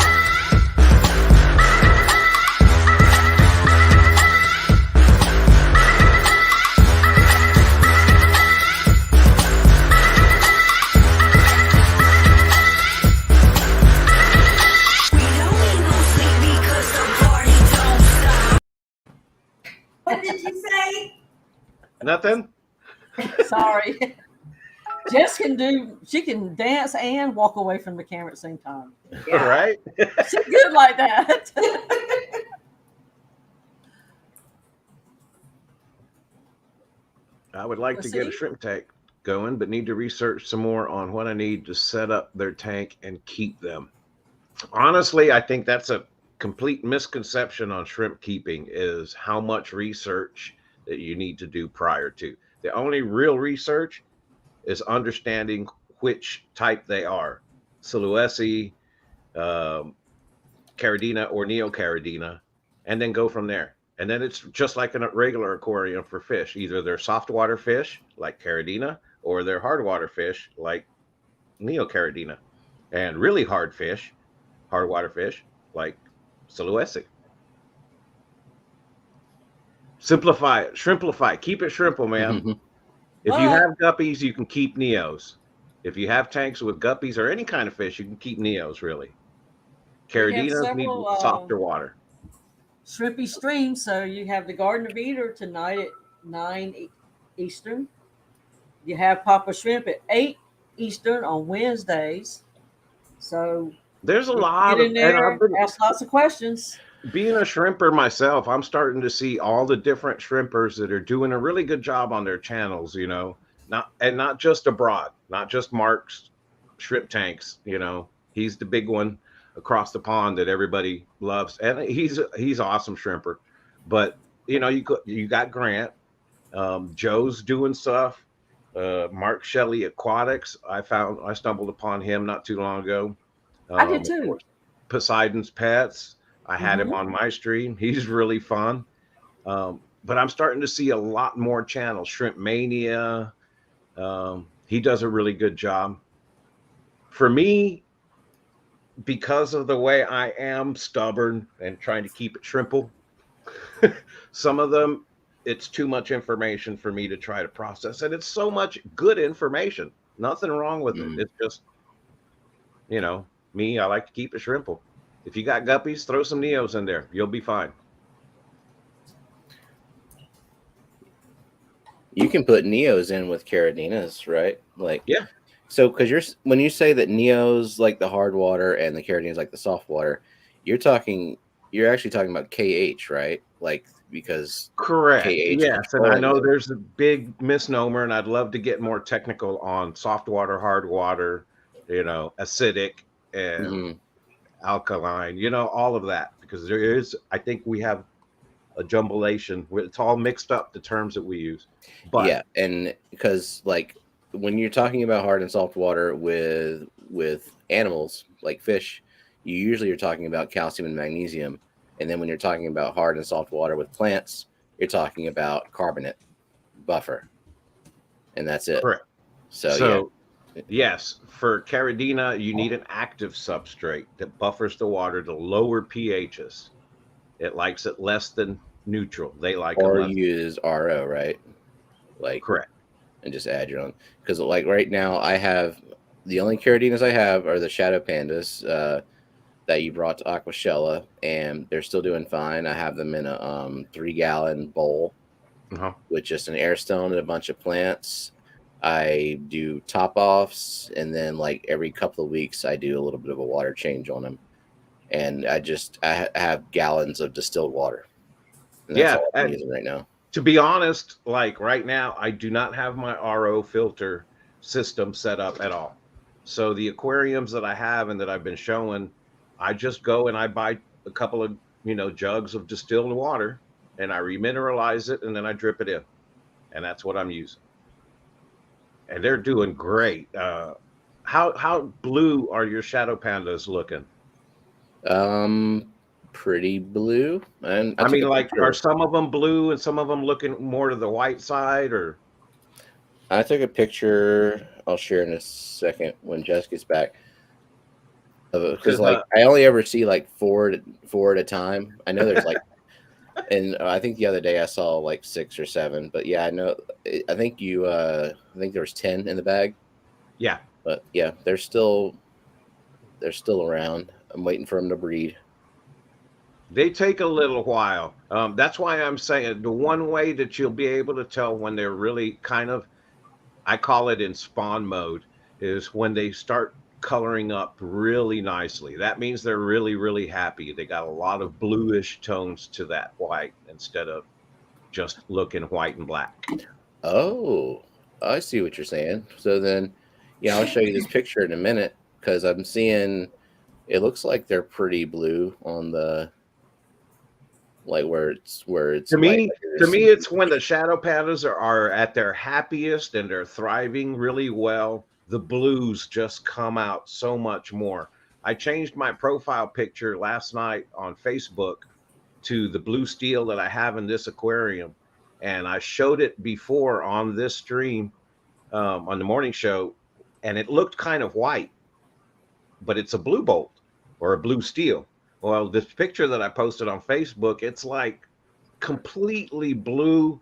Nothing. Sorry. Jess she can dance and walk away from the camera at the same time. Yeah. Right? She's good like that. I would like Well, to get a see? shrimp tank going, but need to research some more on what I need to set up their tank and keep them. Honestly, I think that's a complete misconception on shrimp keeping is how much research that you need to do prior to. The only real research is understanding which type they are. Siluesi, um, Caridina, or Neocaridina, and then go from there. And then it's just like a regular aquarium for fish. Either they're soft water fish like Caridina, or they're hard water fish like Neocaridina. And really hard fish, hard water fish like Siluesi. Simplify it, shrimplify, keep it shrimple, man. If you But have guppies, you can keep Neos. If you have tanks with guppies or any kind of fish, you can keep Neos, really. we have Caridinas need several softer water. shrimpy streams. So you have the Garden of Eater tonight at 9 Eastern. You have Papa Shrimp at 8 Eastern on Wednesdays. So There's a you lot get of, in and I've there, been ask lots of questions. being a shrimper myself, I'm starting to see all the different shrimpers that are doing a really good job on their channels, not just abroad, not just Mark's shrimp tanks, he's the big one across the pond that everybody loves, and he's awesome shrimper. But you got Grant, Joe's doing stuff, Mark Shelley Aquatics. I stumbled upon him not too long ago. I did Of too. course, Poseidon's Pets. I had him Mm-hmm. on my stream. He's really fun. But I'm starting to see a lot more channels. Shrimp Mania. He does a really good job. For me, because of the way I am stubborn and trying to keep it shrimple, some of them, it's too much information for me to try to process. And it's so much good information. Nothing wrong with it. It's just, me, I like to keep it shrimple. If you got guppies, throw some Neos in there. You'll be fine. You can put Neos in with Caradinas, right? Like, Yeah. So, because when you say that Neos like the hard water and the Caradinas like the soft water, you're actually talking about KH, right? Like, because Correct. KH Yes. And I controlling know them. there's a big misnomer, and I'd love to get more technical on soft water, hard water, acidic and alkaline, all of that, because I think we have a jumblation. It's all mixed up, the terms that we use. But Yeah, and because like when you're talking about hard and soft water with animals like fish, you usually are talking about calcium and magnesium, and then when you're talking about hard and soft water with plants, you're talking about carbonate buffer, and that's it. correct. So So yes, for Caridina, you need an active substrate that buffers the water to lower pHs. It likes it less than neutral. They like them or less. use RO, right? Like, Correct. and just add your own. Because like right now, I have the only Caradinas I have are the Shadow Pandas that you brought to Aquashella, and they're still doing fine. I have them in a 3-gallon bowl Uh-huh. with just an air stone and a bunch of plants. I do top offs, and then like every couple of weeks, I do a little bit of a water change on them, and I have gallons of distilled water, and that's Yeah. all I'm And using right now. to be honest, like right now, I do not have my RO filter system set up at all. So the aquariums that I have and that I've been showing, I just go and I buy a couple of, jugs of distilled water, and I remineralize it, and then I drip it in. And that's what I'm using. And they're doing great. How blue are your shadow pandas looking? Pretty blue, and I I took mean, a like, are picture. some of them blue and some of them looking more to the white side, or? I took a picture. I'll share in a second when Jess gets back. Because Because like I only ever see like four at a time. I know there's like, and I think the other day I saw like 6 or 7. But yeah, I know. I think I think there was 10 in the bag. yeah, But yeah, they're still around. I'm waiting for them to breed. They take a little while. That's why I'm saying the one way that you'll be able to tell when they're really kind of, I call it in spawn mode, is when they start coloring up really nicely. That means they're really, really happy. They got a lot of bluish tones to that white instead of just looking white and black. Oh, I see what you're saying. So then, yeah, I'll show you this picture in a minute because I'm seeing it looks like they're pretty blue on the like where it's To white. me, Like you're to just me, seeing. it's when the shadow pandas are at their happiest and they're thriving really well. The blues just come out so much more. I changed my profile picture last night on Facebook to the blue steel that I have in this aquarium, and I showed it before on this stream on the morning show, and it looked kind of white, but it's a blue bolt or a blue steel. Well, this picture that I posted on Facebook, it's like completely blue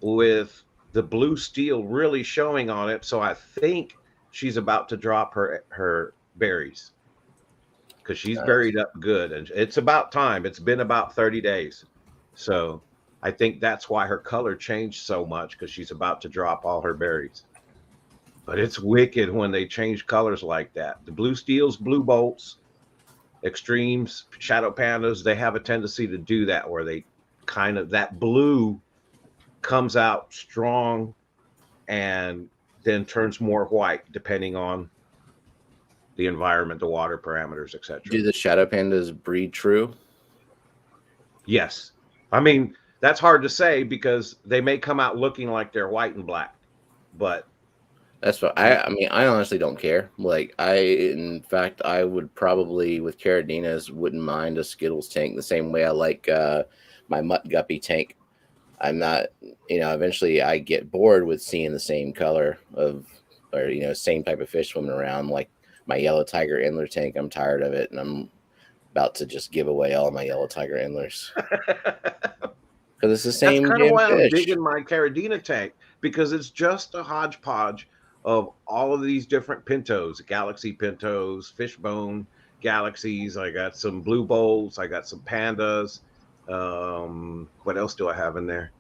with the blue steel really showing on it. So I think she's about to drop her berries because she's Nice. buried up good, and it's about time. It's been about 30 days. So I think that's why her color changed so much because she's about to drop all her berries. But it's wicked when they change colors like that. The blue steels, blue bolts, extremes, shadow pandas, they have a tendency to do that where they kind of that blue comes out strong and then turns more white depending on the environment, the water parameters, etc. Do the shadow pandas breed true? Yes. I mean, that's hard to say because they may come out looking like they're white and black, but That's what I mean. I honestly don't care. Like in fact, I would probably with Caradinas wouldn't mind a Skittles tank the same way I like my Mutt Guppy tank. I'm not, eventually I get bored with seeing the same color of, or, same type of fish swimming around. Like my yellow tiger endler tank, I'm tired of it. And I'm about to just give away all my yellow tiger endlers because it's the that's same kind of damn why I'm fish. digging my Caradina tank because it's just a hodgepodge of all of these different pintos, galaxy pintos, fishbone galaxies. I got some blue bowls, I got some pandas. What else do I have in there?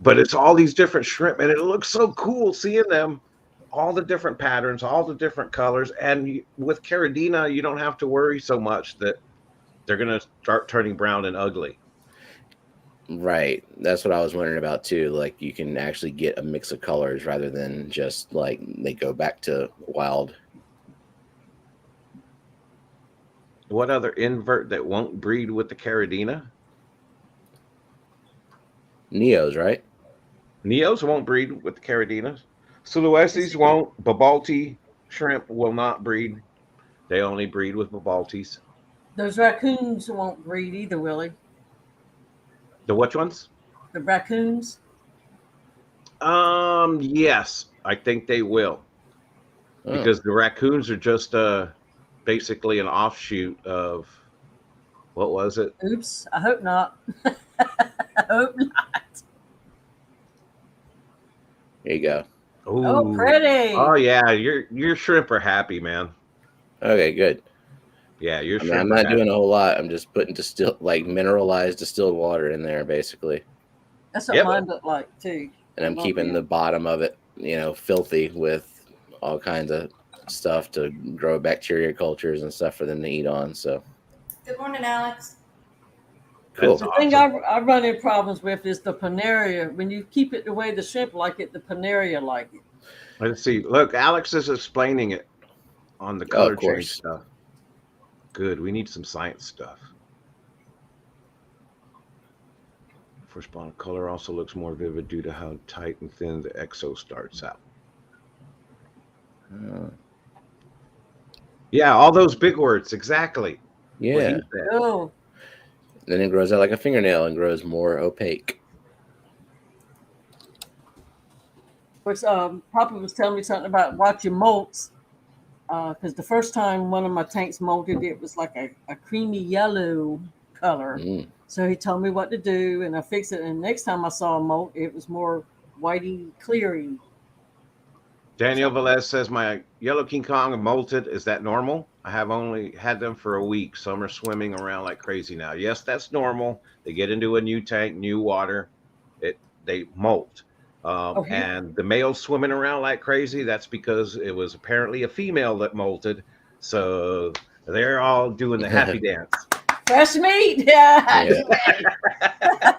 But it's all these different shrimp, and it looks so cool seeing them, all the different patterns, all the different colors. And with Caradina, you don't have to worry so much that they're going to start turning brown and ugly. Right. That's what I was wondering about too. Like you can actually get a mix of colors rather than just like they go back to wild. What other invert that won't breed with the Caradina? Neos, right? Neos won't breed with the Caradinas. Sulueses won't. Babalti shrimp will not breed. They only breed with Babaltis. Those raccoons won't breed either, Willie. The which ones? The raccoons. Yes, I think they will Oh, because the raccoons are just basically an offshoot of what was it? Oops. I hope not. I hope not. here you go. Oh, Oh, pretty. oh yeah, your shrimp are happy, man. Okay, good. Yeah, your I mean, I'm shrimp are not happy. doing a whole lot. I'm just putting mineralized distilled water in there, basically, That's what Yep. mine look like too. and I'm Love keeping them. the bottom of it, filthy with all kinds of stuff to grow bacteria cultures and stuff for them to eat on. So Good morning, Alex. That's cool. The thing awesome. I run into problems with is the panaria. When you keep it the way the shrimp like it, the panaria like it. Let's see. Look, Alex is explaining it on the Oh, color of change course. stuff. Good. We need some science stuff. First spawn color also looks more vivid due to how tight and thin the exo starts out. Uh, Yeah, all those big words. Exactly what he yeah. said. Oh, Then it grows out like a fingernail and grows more opaque. which Papa was telling me something about watching molts. Because the first time one of my tanks molted, it was like a creamy yellow color. Mm. So he told me what to do, and I fixed it. And next time I saw a molt, it was more whitey, cleary. Daniel Velez says my yellow King Kong molted. Is that normal? I have only had them for a week. Some are swimming around like crazy now. Yes, that's normal. They get into a new tank, new water, they molt. Oh, here. And the males swimming around like crazy. That's because it was apparently a female that molted. So they're all doing the happy dance. Fresh meat. Yeah. Yeah.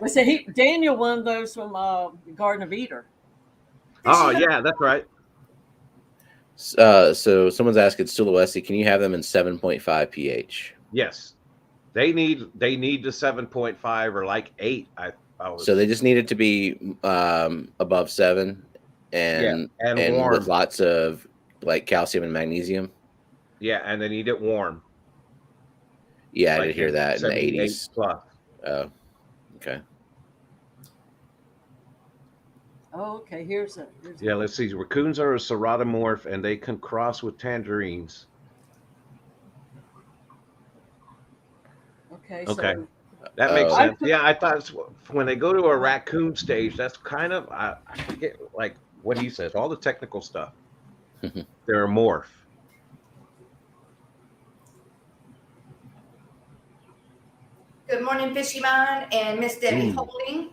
Well, see, Daniel won those from Garden of Eden. Oh yeah, that's right. So someone's asking Sulawesi, can you have them in 7.5 pH? Yes, they need the 7.5 or like 8. So they just need it to be above 7 and warm. with lots of like calcium and magnesium. Yeah, and they need it warm. Yeah, Like I did hear that in the 80s. Plus. Oh, okay. Oh, okay. Here's Yeah, let's see. Raccoons are a ceratomorph, and they can cross with tangerines. Okay. Okay. So That makes Oh. sense. Yeah, I thought when they go to a raccoon stage, that's kind of I forget like what he says, all the technical stuff. They're a morph. Good morning, Fishy Mind and Miss Debbie Holding.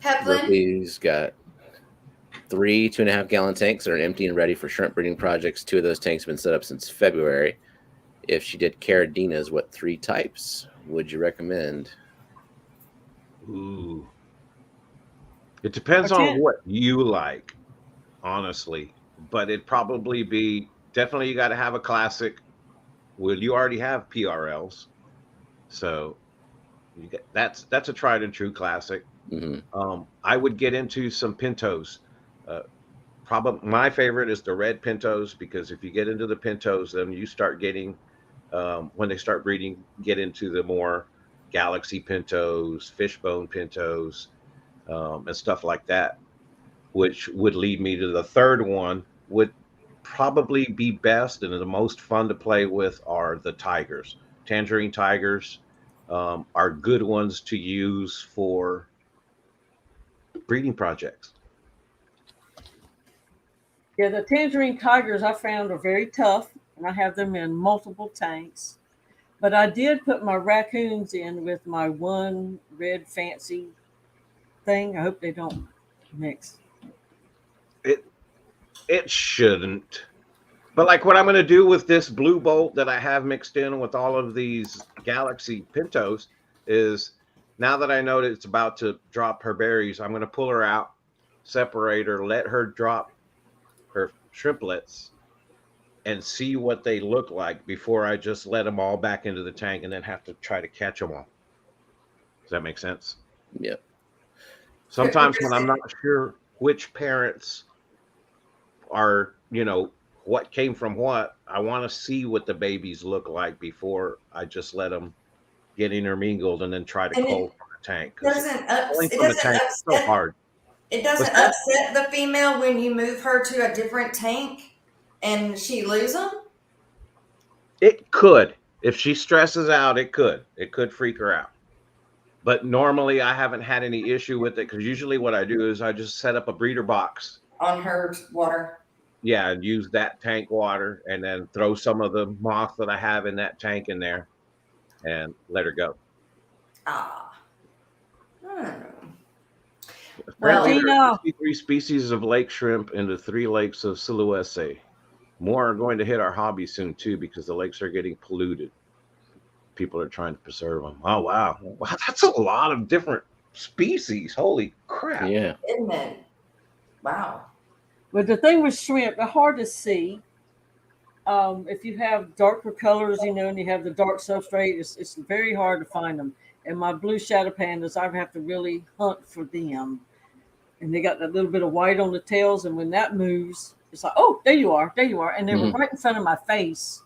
Pepland. Ripley's got 3 2.5 gallon tanks that are empty and ready for shrimp breeding projects. 2 of those tanks have been set up since February. If she did Caradinas, what 3 types would you recommend? Ooh. It depends on what you like, honestly. But it'd probably be definitely you got to have a classic. Well, you already have PRLs, so you get, that's a tried and true classic. I would get into some pintos. Probably my favorite is the red pintos, because if you get into the pintos, then you start getting when they start breeding, get into the more galaxy pintos, fishbone pintos, and stuff like that, which would lead me to the third one. Would probably be best and the most fun to play with are the tigers. Tangerine tigers are good ones to use for breeding projects. yeah, the tangerine tigers I found are very tough, and I have them in multiple tanks. But I did put my raccoons in with my one red fancy thing. I hope they don't mix. It shouldn't. But like what I'm going to do with this blue bolt that I have mixed in with all of these galaxy pintos is, now that I know that it's about to drop her berries, I'm going to pull her out, separate her, let her drop her shrimplets, and see what they look like before I just let them all back into the tank and then have to try to catch them all. Does that make sense? Yep. Sometimes when I'm not sure which parents are, what came from what, I want to see what the babies look like before I just let them get intermingled and then try to cull from the tank. It doesn't It's so hard. It doesn't upset the female when you move her to a different tank and she lose them? It could. If she stresses out, it could. It could freak her out. But normally I haven't had any issue with it, because usually what I do is I just set up a breeder box on her water. Yeah, and use that tank water and then throw some of the moss that I have in that tank in there and let her go. Apparently, there are 53 species of lake shrimp in the 3 lakes of Sulawesi. More are going to hit our hobby soon too, because the lakes are getting polluted. People are trying to preserve them. Oh wow, that's a lot of different species. Holy crap! Yeah, isn't it? Wow. But the thing with shrimp, they're hard to see. If you have darker colors, and you have the dark substrate, it's very hard to find them. And my blue shadow pandas, I have to really hunt for them. And they got that little bit of white on the tails, and when that moves, it's like, oh, there you are, and they were right in front of my face.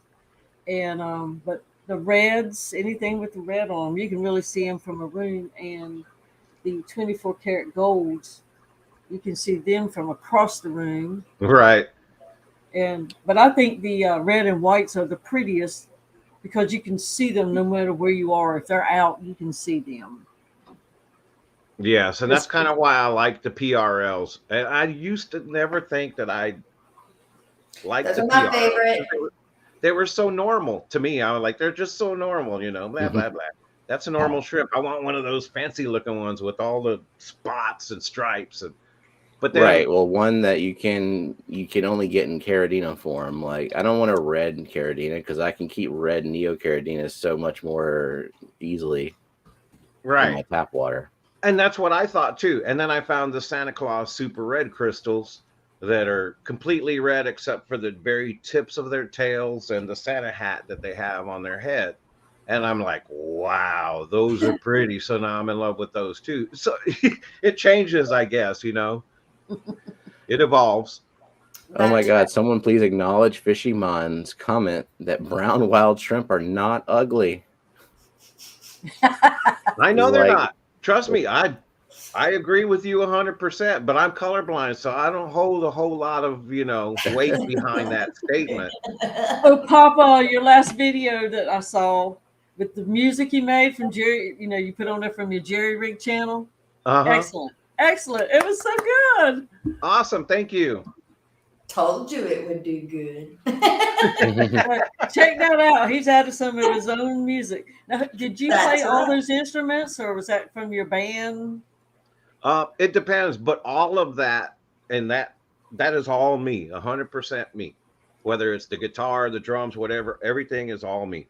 And but the reds, anything with the red on them, you can really see them from a room. And the 24 karat golds, you can see them from across the room. Right. But I think the red and whites are the prettiest, because you can see them no matter where you are. If they're out, you can see them. Yes, and that's kind of why I like the PRLs. And I used to never think that I liked the PRLs. My favorite. they were so normal to me. I was like, they're just so normal, you know, blah, blah, blah. That's a normal shrimp. I want one of those fancy looking ones with all the spots and stripes. And but then Right. Well, one that you can only get in Caridina form. Like, I don't want a red Caridina because I can keep red Neocaradinas so much more easily in my right. tap water. And that's what I thought too. And then I found the Santa Claus super red crystals that are completely red except for the very tips of their tails and the Santa hat that they have on their head. And I'm like, wow, those are pretty. So now I'm in love with those too. So it changes, I guess, you know, it evolves. Oh my That's right. God! Someone please acknowledge Fishy Mon's comment that brown wild shrimp are not ugly. I know they're Like, not. Trust me, I agree with you 100%, but I'm colorblind, so I don't hold a whole lot of, you know, weight behind that statement. Oh, Papa, your last video that I saw with the music you made from Jerry, you know, you put on there from your Jerry Rig channel. Uh-huh. Excellent. Excellent. It was so good. Awesome. Thank you. Told you it would do good. Check that out. He's added some of his own music. Now, did you That's play all right. those instruments or was that from your band? It depends, but all of that and that is all me, 100% me. Whether it's the guitar, the drums, whatever, everything is all me.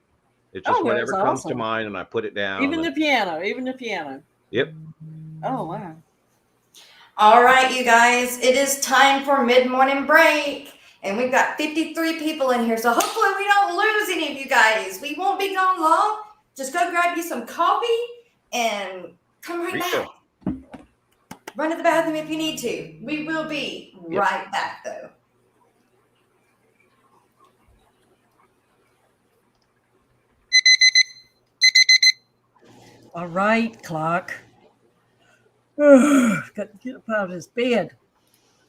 It's just Oh, that's whatever comes to awesome. mind and I put it down. Even the And, piano, even the piano. yep. Oh, wow. All right, you guys, it is time for mid-morning break. And we've got 53 people in here, so hopefully we don't lose any of you guys. We won't be gone long. Just go grab you some coffee and come right Refill. back. Run to the bathroom if you need to. We will be right back, though. All right, clock. Got to get up out of this bed.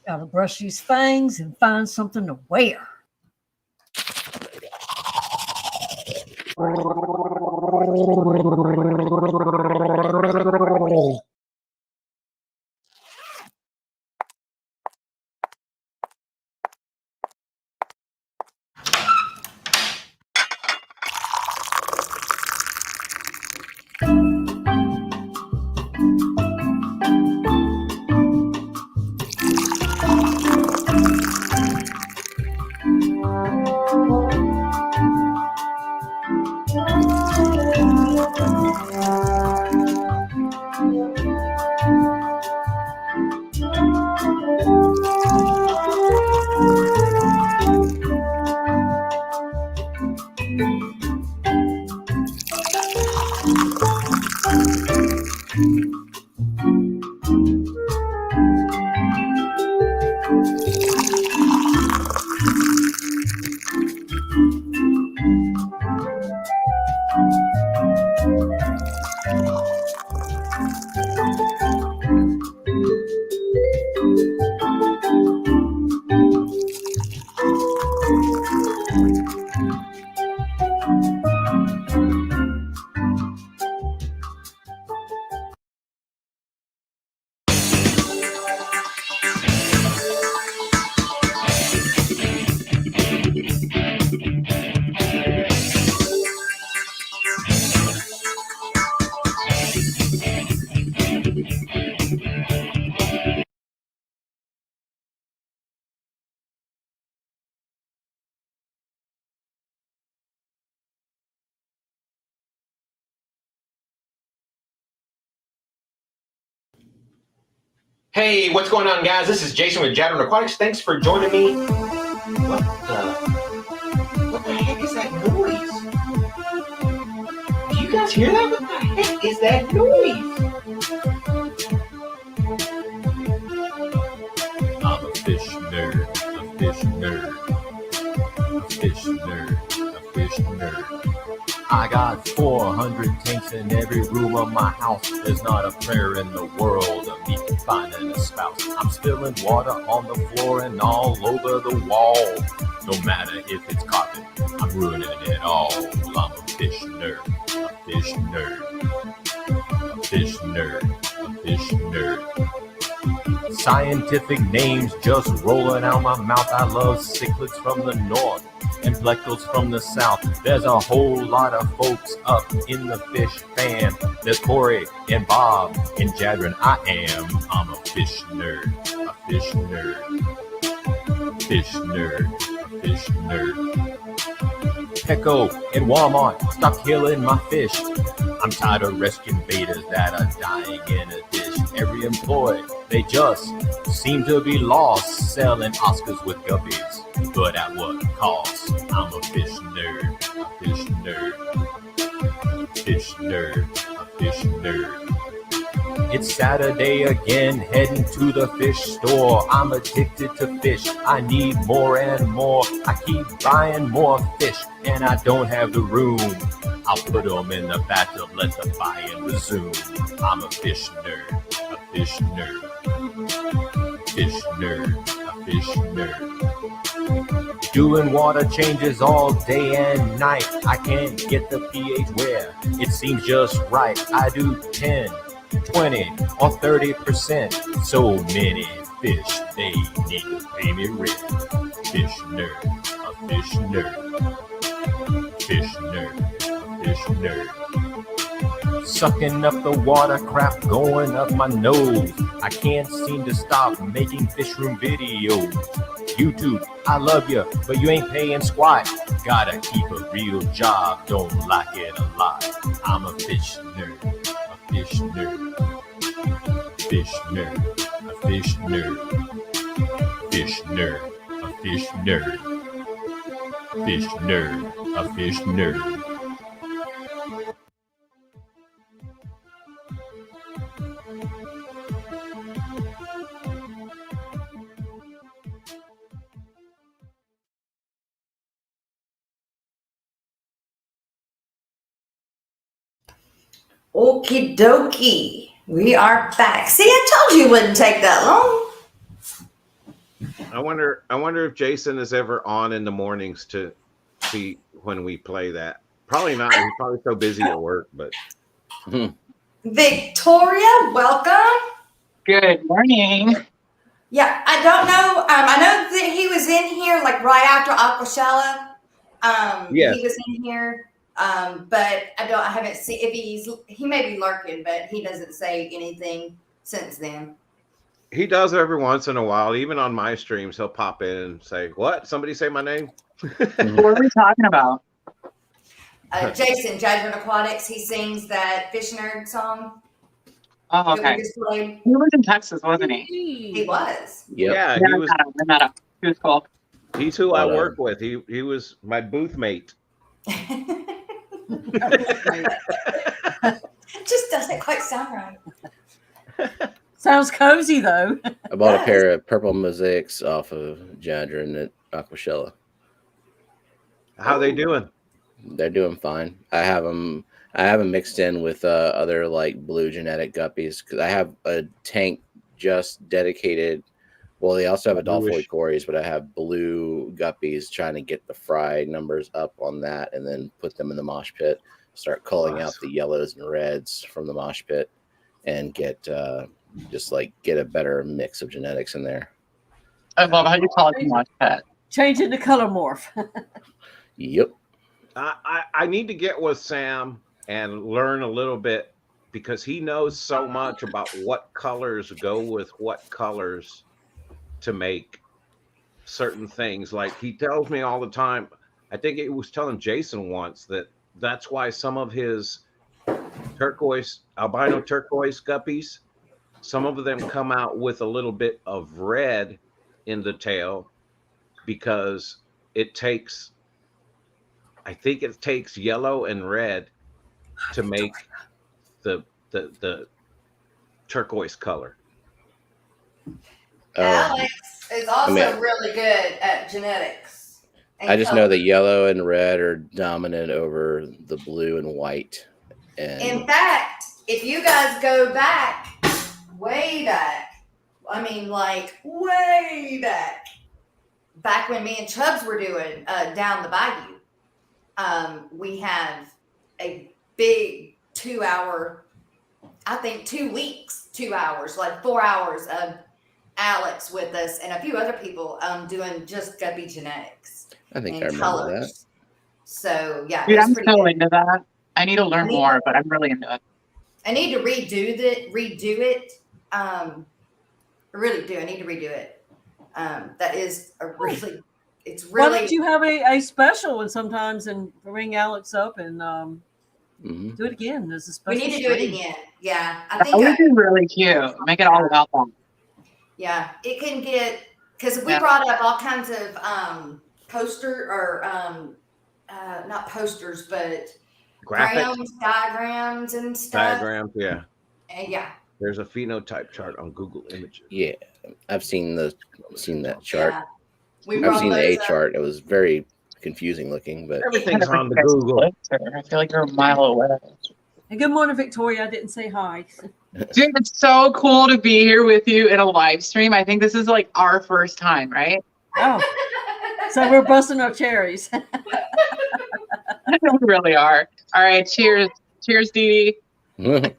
Got to brush these fangs and find something to wear. Hey, what's going on, guys? This is Jason with Jadron Aquatics. Thanks for joining me. What the heck is that noise? Do you guys hear that? What the heck is that noise? I'm a fish nerd, a fish nerd, a fish nerd, a fish nerd. I got 400 tanks in every room of my house. There's not a prayer in the world of me finding a spouse. I'm spilling water on the floor and all over the wall. No matter if it's carpet, I'm ruining it all. I'm a fish nerd, a fish nerd, a fish nerd, a fish nerd. Scientific names just rolling out my mouth. I love cichlids from the north and plecos from the south. There's a whole lot of folks up in the fish fam. There's Corey and Bob and Jadron. I'm a fish nerd, a fish nerd, fish nerd, a fish nerd. Petco and Walmart, stop killing my fish. I'm tired of rescuing betas that are dying in a dish. Every employee, they just seem to be lost, selling Oscars with guppies, but at what cost? I'm a fish nerd, a fish nerd, fish nerd, a fish nerd. It's Saturday again, heading to the fish store. I'm addicted to fish, I need more and more. I keep buying more fish, and I don't have the room. I'll put them in the bathtub, let the buying resume. I'm a fish nerd, a fish nerd, fish nerd, a fish nerd. Doing water changes all day and night. I can't get the pH where it seems just right. I do 10, 20, or 30%. So many fish, they need to pay me rent. Fish nerd, a fish nerd, fish nerd. Fish nerd. Sucking up the water crap going up my nose. I can't seem to stop making fish room videos. YouTube, I love you, but you ain't paying squat. Gotta keep a real job, don't like it a lot. I'm a fish nerd, a fish nerd, fish nerd, a fish nerd, fish nerd, a fish nerd, fish nerd, a fish nerd. Okie dokie. We are back. See, I told you it wouldn't take that long. I wonder if Jason is ever on in the mornings to see when we play that. Probably not. He's probably so busy at work, but Victoria, welcome. Good morning. Yeah, I don't know. I know that he was in here like right after Aquashella. Yes. He was in here. But I haven't seen if he may be lurking, but he doesn't say anything since then. he does every once in a while. Even on my streams, he'll pop in and say, "What? Somebody say my name?" What are we talking about? Jason, Jadron Aquatics, he sings that Fish Nerd song. Oh, that we okay. just played. He was in Texas, wasn't he? He was. Yep. Yeah, Yeah, I met him. He was cool. he's who I work with. He was my booth mate. It just doesn't quite sound right. Sounds cozy though. I bought a pair of purple mosaics off of Jadron at Aquashella. How they doing? They're doing fine. I have them mixed in with other like blue genetic guppies because I have a tank just dedicated. Well, they also have Adolphoid cories, but I have blue guppies trying to get the fry numbers up on that and then put them in the mosh pit. Start culling out the yellows and reds from the mosh pit and get a better mix of genetics in there. I love how you call it mosh pit. Change it to color morph. Yep. I need to get with Sam and learn a little bit because he knows so much about what colors go with what colors to make certain things. Like he tells me all the time. I think he was telling Jason once that's why some of his albino turquoise guppies, some of them come out with a little bit of red in the tail because I think it takes yellow and red to make the turquoise color. Alex is also really good at genetics. I just know that yellow and red are dominant over the blue and white. And in fact, if you guys go back, way back, I mean like way back when me and Chubbs were doing Down the Bayou, we have a big 2 hour, I think 2 weeks, 2 hours, like 4 hours of Alex with us and a few other people doing just guppy genetics. I think I and remember that. colors. So yeah, Dude, it's I'm pretty so good. into that. I need to learn I need more, but I'm really into it. I need to redo it. I really do. I need to redo it. That is a really, it's Why really. don't you have a special one sometimes and bring Alex up and Mhm. do it again? There's a We special. need to do it stream. again. Yeah, I That think. would be really cute. Make it all about that. Yeah, it can get because we Yeah. brought up all kinds of poster or not posters, but Graphics, diagrams, and stuff. diagrams. Yeah. And yeah, There's a phenotype chart on Google Images. Yeah, I've seen that chart. yeah. We I've brought seen the those A up. chart. It was very confusing looking, but Everything's on the Guys, Google. I feel like you're a mile away. And good morning, Victoria. I didn't say hi. Dude, it's so cool to be here with you in a live stream. I think this is like our first time, right? Oh, so we're busting our cherries. We really are. All right, cheers. Cheers, Dee Dee. There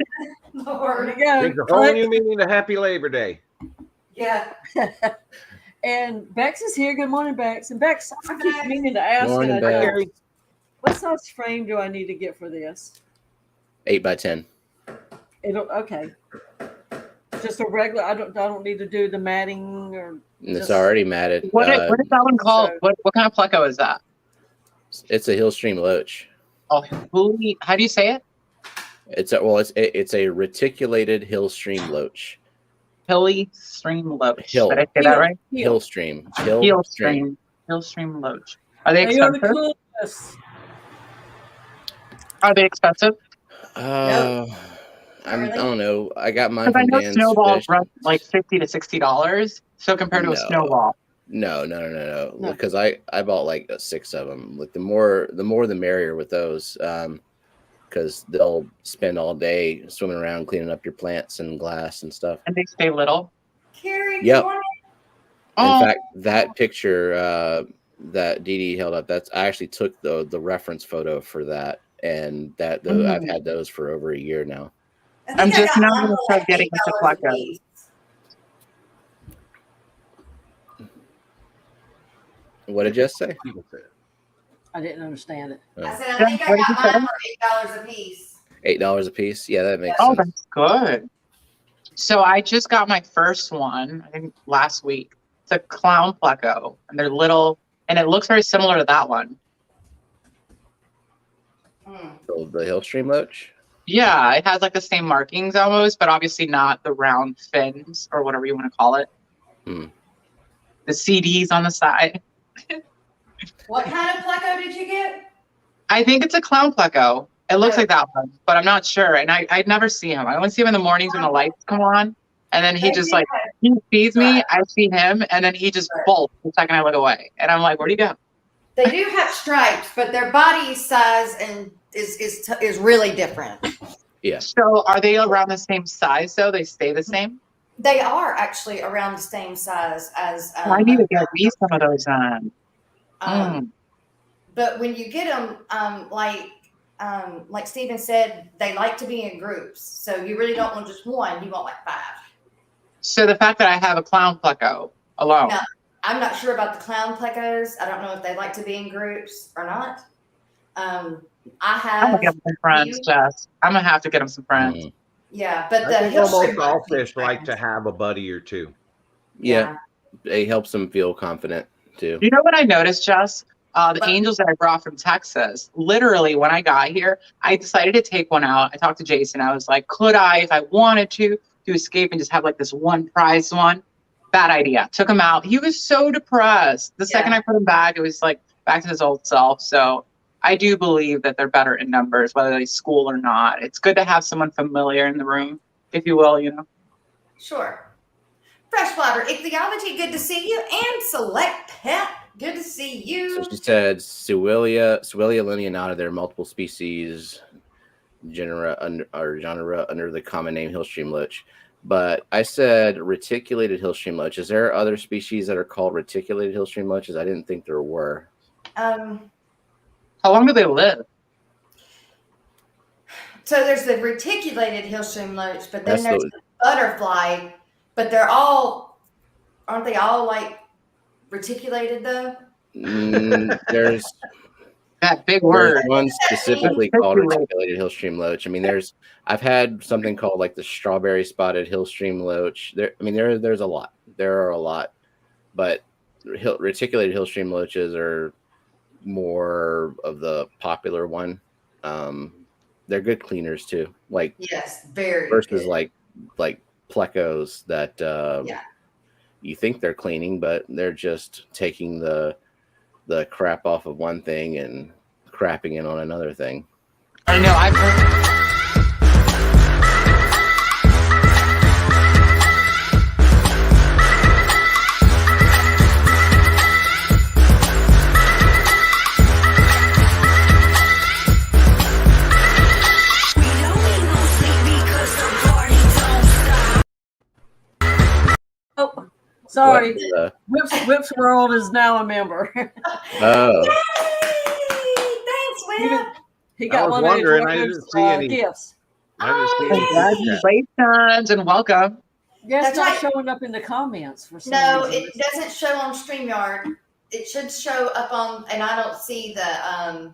Lord. we go. Brings a whole new meaning to Happy Labor Day. Yeah. And Bex is here. Good morning, Bex. And Bex, I keep meaning to ask. Morning, and I don't. Bex. What size frame do I need to get for this? 8 by 10. Okay. Just a regular. I don't need to do the matting or. And it's Just- already matted. What is that one called? so- What kind of pleco is that? It's a Hillstream Loach. Oh, how do you say it? It's a reticulated Hillstream Loach. Hilly Stream Loach. Hill. Did I say that right? Hillstream. Heel Stream. Hill Stream Loach. Are they Are you on the expensive? cool list? Are they expensive? I don't know. I got mine Because I from know Dan's snowballs Fish. run like $50 to $60. So compared to a No. snowball. No. No. Because I bought like 6 of them. Like the more the merrier with those. Because they'll spend all day swimming around cleaning up your plants and glass and stuff. And they stay little. Carrie, Yep. good morning. Oh, In fact, that picture that Dee Dee held up, I actually took the reference photo for that, and I've had those for over a year now. I think I'm I just got now mine gonna for start like getting into $8 a plecos. piece. What did Jess say? I didn't understand it. I said I think I What did got you mine for $8 a piece. $8 a piece. Yeah, that makes Oh, sense. that's good. So I just got my first one, I think last week. It's a clown pleco, and they're little, and it looks very similar to that one. The Hillstream Loach. Yeah, it has like the same markings almost, but obviously not the round fins or whatever you want to call it. Hmm. The CDs on the side. What kind of pleco did you get? I think it's a clown pleco. It looks like that one, but I'm not sure. And I'd never see him. I only see him in the mornings when the lights come on. And then he just like, he sees me, I see him, and then he just bolts the second I look away. And I'm like, where'd he go? They do have stripes, but their body size and is really different. Yeah. So are they around the same size though? They stay the same? They are actually around the same size as. I need to get me some of those on. But when you get them, like Steven said, they like to be in groups. So you really don't want just one. You want like 5. So the fact that I have a clown pleco alone. No. I'm not sure about the clown plecos. I don't know if they like to be in groups or not. I I'm have. gonna get him some friends, Jess. I'm gonna have to get him some friends. Mhm. Yeah, but I the think almost Hillstream all Loach fish like to friends. have a buddy or two. Yeah. It helps them feel confident too. You know what I noticed, Jess? The What? angels that I brought from Texas, literally when I got here, I decided to take one out. I talked to Jason. I was like, could I, if I wanted to escape and just have like this one prized one? Bad idea. Took him out. He was so depressed. The second I put him back, it was like back to his old self. So I do believe that they're better in numbers, whether they school or not. It's good to have someone familiar in the room, if you will, you know. Sure. Freshwater Ichthyology, good to see you. And Select Pet, good to see you. So she said Suelia lineata. There are multiple species, genre under the common name Hillstream Loach. But I said reticulated Hillstream Loach. Is there other species that are called reticulated Hillstream Loaches? I didn't think there were. How long do they live? So there's the reticulated Hillstream Loach, but then That's there's the- the butterfly. But aren't they all like reticulated though? There's That big word. one specifically called Fishy. reticulated hillstream loach. I mean, I've had something called like the strawberry spotted hillstream loach. There's a lot. There are a lot, but reticulated hillstream loaches are more of the popular one. They're good cleaners too. Like Yes, very versus good. like plecos that Yeah. you think they're cleaning, but they're just taking the crap off of one thing and crapping it on another thing. I know. I've heard. Oh, sorry. What, Whip's World is now a member. oh, Yay! Thanks, Whip. He I got was one wondering, of I his didn't see any. gifts. I didn't see any. Congratulations and welcome. Yeah, it's That's not right. showing up in the comments for some No, reason. it doesn't show on StreamYard. It should show up on, and I don't see the. I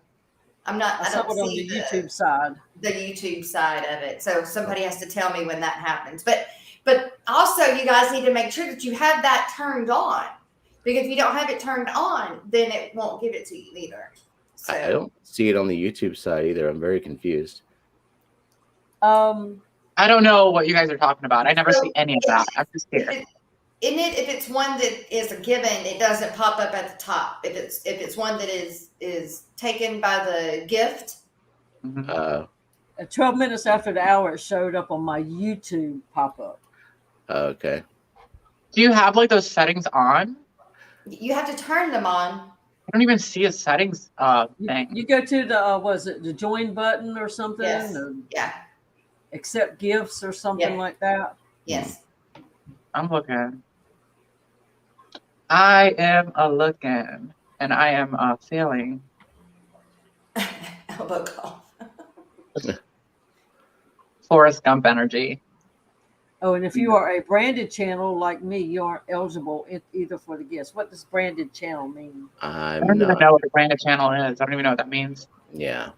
I saw it don't on see the YouTube side. the YouTube side of it. So somebody has to tell me when that happens. But also, you guys need to make sure that you have that turned on, because if you don't have it turned on, then it won't give it to you either. So I don't see it on the YouTube side either. I'm very confused. I don't know what you guys are talking about. I never So, see any of that. I'm just if here. if it's one that is a given, it doesn't pop up at the top. If it's one that is taken by the gift, Mhm. 12 minutes after the hour, it showed up on my YouTube pop up. Okay. Do you have like those settings on? you have to turn them on. I don't even see a settings thing. You go to the was it the join button or something? Yes. Or Yeah. accept gifts or something Yeah. like that. Yes. I'm looking. I am a looking, and I am feeling. Elbow cough. Forrest Gump energy. Oh, and if you are a branded channel like me, you aren't eligible either for the gifts. What does branded channel mean? I I'm don't even not. know what a branded channel is. I don't even know what that means. Yeah.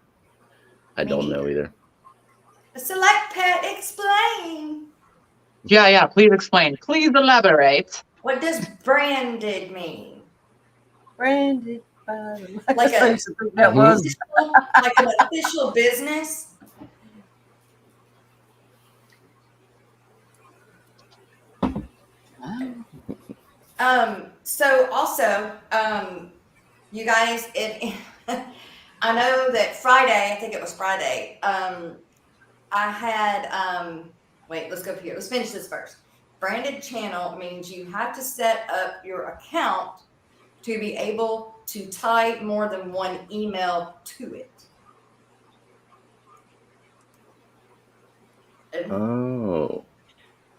I Me don't know neither. either. Select pet, explain. Yeah. Please explain. Please elaborate. What does branded mean? Branded by the Like I a- used to think that was Like an official business? So also, you guys, I know that Friday, I think it was Friday, I had, wait, let's go here. Let's finish this first. Branded channel means you have to set up your account to be able to tie more than one email to it. Oh.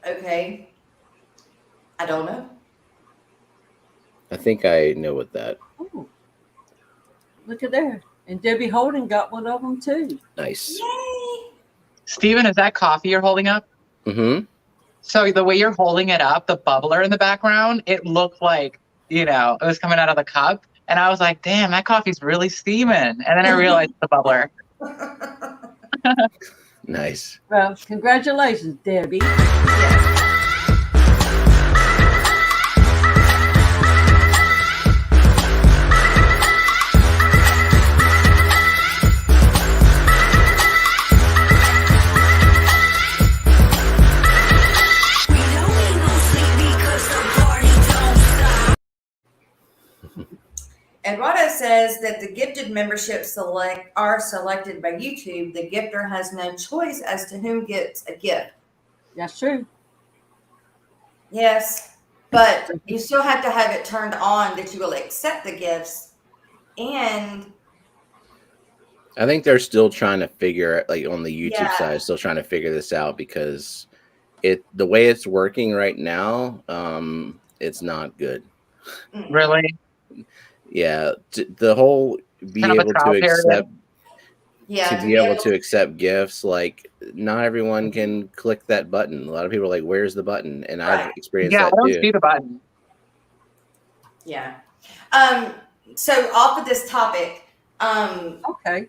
Okay. I don't know. I think I know what that. Ooh, look at there. And Debbie Holden got one of them too. Nice. Yay. Steven, is that coffee you're holding up? Mm-hmm. So the way you're holding it up, the bubbler in the background, it looked like, it was coming out of the cup. And I was like, damn, that coffee's really steaming. And then I realized the bubbler. Nice. Well, congratulations, Debbie. Yes. Eduardo says that the gifted memberships are selected by YouTube. The gifter has no choice as to whom gets a gift. That's true. Yes, but you still have to have it turned on that you will accept the gifts. And I think they're still trying to figure, like on the YouTube Yeah. side, still trying to figure this out because the way it's working right now, it's not good. Really? Yeah, the whole be Kind of a able trial to period. accept yeah, to be able to accept gifts, like not everyone can click that button. A lot of people are like, "Where's the button?" And I've Right. experienced Yeah, I that don't too. see the button. Yeah. So off of this topic, Okay.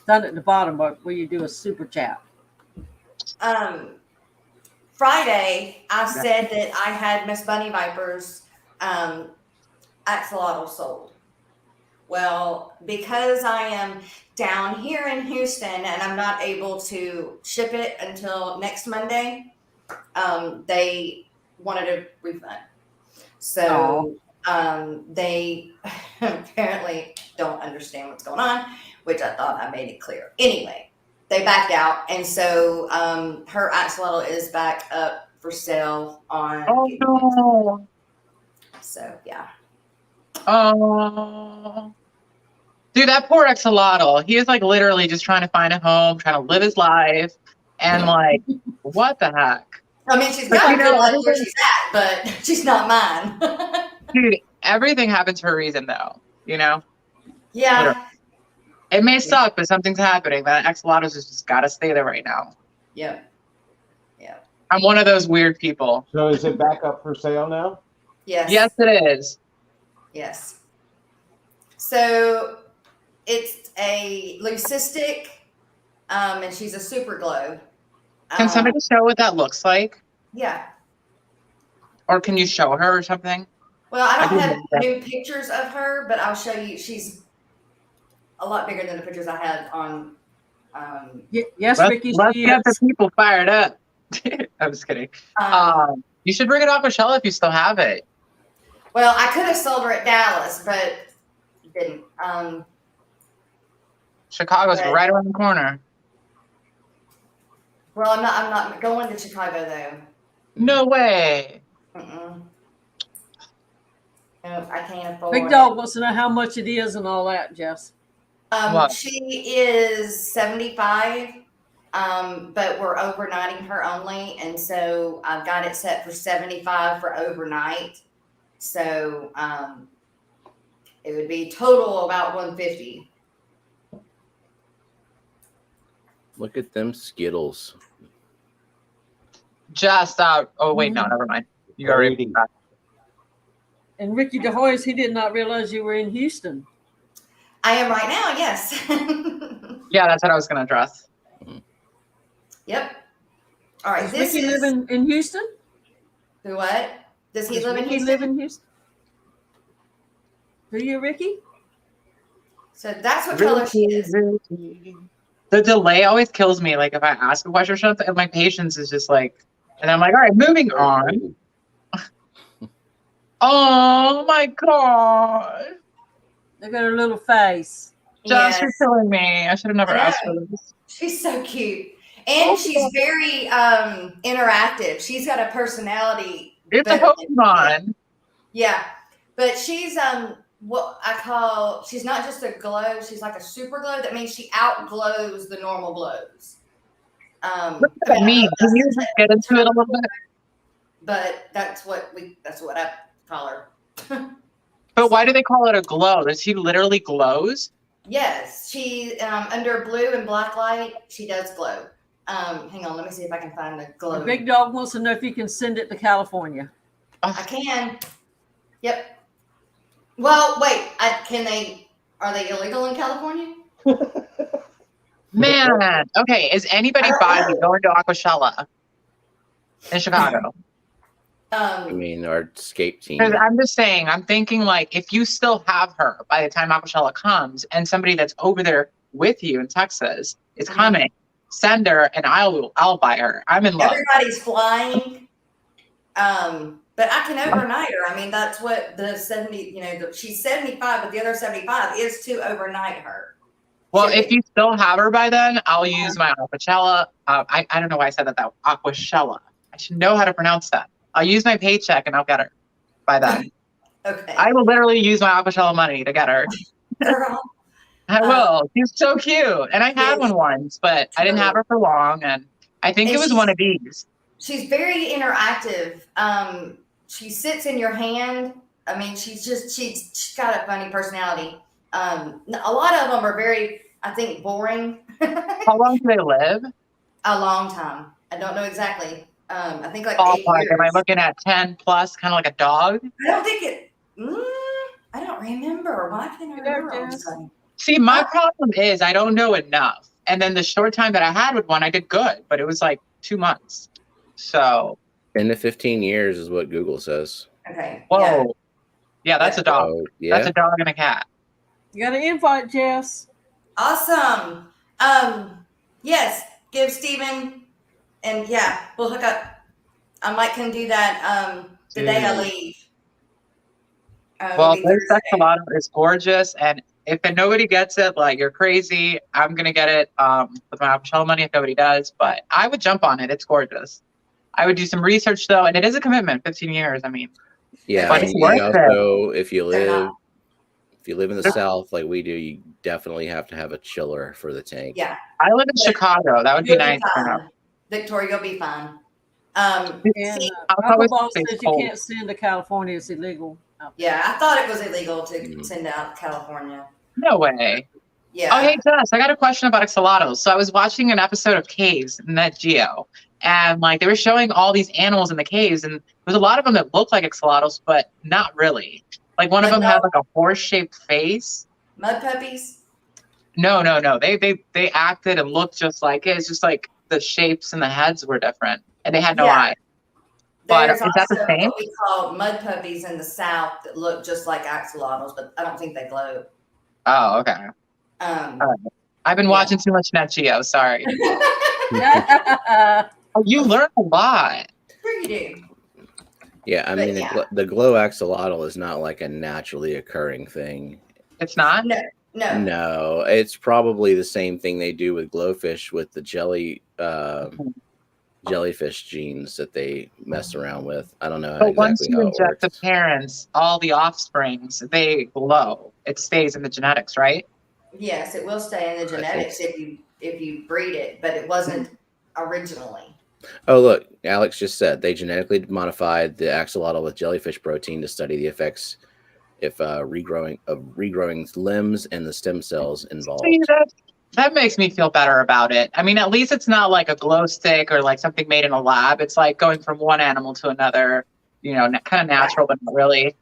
Down at the bottom where you do a super chat. Friday, I said that I had Miss Bunny Viper's axolotl sold. Well, because I am down here in Houston and I'm not able to ship it until next Monday, they wanted a refund. So they apparently don't understand what's going on, which I thought I made it clear. Anyway, they backed out, and so her axolotl is back up for sale on. Oh no. So yeah. Oh. Dude, that poor axolotl. He is like literally just trying to find a home, trying to live his life, and like, what the heck? I mean, she's But got you a know, good life where everything- she's at, but she's not mine. Dude, everything happens for a reason, though. You know, Yeah. it may suck, but something's happening. That axolotl has just got to stay there right now. Yep. I'm one of those weird people. So is it back up for sale now? Yes. Yes, it is. Yes. So it's a leucistic, and she's a super glow. Can somebody show what that looks like? Yeah. Or can you show her or something? Well, I don't I have didn't know new pictures of her, but I'll show you. She's a lot bigger than the pictures I had on. Yes, Let's Ricky. get She the is. people fired up. I'm just kidding. You should bring it off Michelle if you still have it. Well, I could have sold her at Dallas, but didn't. Chicago's Right. right around the corner. Well, I'm not going to Chicago though. No way. Mm-mm. No, I can't afford Big Dog wants to know how much it is and all that, Jess. What? She is 75, but we're overnighting her only, and so I've got it set for 75 for overnight. So it would be total about 150. Look at them Skittles. Just out. Oh, wait, no, never mind. You already. Brady. And Ricky DeHoyes, he did not realize you were in Houston. I am right now, yes. Yeah, that's what I was going to address. Yep. All right. Does This Ricky is live in Houston? who? What does he Does live in Ricky Houston? live in Houston? Do you, Ricky? So that's what color she is. The delay always kills me. Like if I ask a question or something, and my patience is just like, and I'm like, all right, moving on. Oh my god. Look at her little face. Just Yes. you're killing me. I should have never I asked for know. this. She's so cute. And she's very interactive. She's got a personality. It's a but- Pokemon. Yeah. But she's what I call, she's not just a glow, she's like a super glow. That means she outglows the normal glows. What does that mean? Can you just get into it a little bit? But that's what I call her. But why do they call it a glow? Does she literally glows? Yes, she under blue and black light, she does glow. Hang on, let me see if I can find the glow. Big Dog wants to know if you can send it to California. I can. Yep. Well, wait. Are they illegal in California? Man, okay. Is anybody buying going to Aquashella in Chicago? I mean, our escape team. Because I'm just saying, I'm thinking like if you still have her by the time Aquashella comes, and somebody that's over there with you in Texas is coming, send her, and I'll buy her. I'm in love. Everybody's flying. But I can overnight her. I mean, that's what the 70, she's 75, but the other 75 is to overnight her. Well, if you still have her by then, I'll use my Aquashella. I don't know why I said that. Aquashella. I should know how to pronounce that. I'll use my paycheck and I'll get her by then. Okay. I will literally use my Aquashella money to get her. Girl. I will. She's so cute. And I had one once, but I didn't have her for long. And I think And it was one of these. She's very interactive. She sits in your hand. I mean, she's got a funny personality. A lot of them are very, I think, boring. How long do they live? A long time. I don't know exactly. I think like 8 Ballpark. years. Am I looking at 10 plus, kind of like a dog? I don't think it. I don't remember. Why can't I You there, remember all of a Jess? sudden? See, my problem is I don't know enough. And then the short time that I had with one, I did good, but it was like 2 months. So, 10 to 15 years is what Google says. Okay. whoa. Yeah, that's a dog. So, That's yeah. a dog and a cat. You got an invite, Jess. Awesome. Yes, give Steven, and yeah, we'll hook up. Mike can do that the day I leave. Well, Maybe this Thursday. axolotl is gorgeous, and if nobody gets it, like you're crazy. I'm gonna get it with my Shell money if nobody does, but I would jump on it. It's gorgeous. I would do some research though, and it is a commitment. 15 years. I mean, Yeah, but and it's you worth it. also, if you They're live not. in the South like we do, you definitely have to have a chiller for the tank. Yeah, I live in Chicago. That would be you'll nice. be fine. Victoria, you'll be fine. And See, Aqua Ball it's says you cold. can't send to California. It's illegal. yeah, I thought it was illegal to send out to California. No way. Yeah. Oh, hey, Jess, I got a question about axolotls. So I was watching an episode of Caves, Net Geo, and like they were showing all these animals in the caves, and there's a lot of them that look like axolotls, but not really. Like one of them had like a horse-shaped face. Mud puppies. No. They acted and looked just like it. It's just like the shapes and the heads were different, and they had no Yeah. eye. But There's is that the also same? what we call mud puppies in the South that look just like axolotls, but I don't think they glow. Oh, okay. I've been watching too much Net Geo. Sorry. Oh, you learn a lot. Sure you do. Yeah, I But mean, yeah. the glow axolotl is not like a naturally occurring thing. It's not? No. No, it's probably the same thing they do with glowfish with the jellyfish genes that they mess around with. I don't know But once exactly you how it inject the works. parents, all the offsprings, they glow. It stays in the genetics, right? Yes, it will stay in the genetics if you breed it, but it wasn't originally. Oh, look, Alex just said they genetically modified the axolotl with jellyfish protein to study the effects if regrowing limbs and the stem cells involved. See, that makes me feel better about it. I mean, at least it's not like a glow stick or like something made in a lab. It's like going from one animal to another, you know, kind of natural, but not really.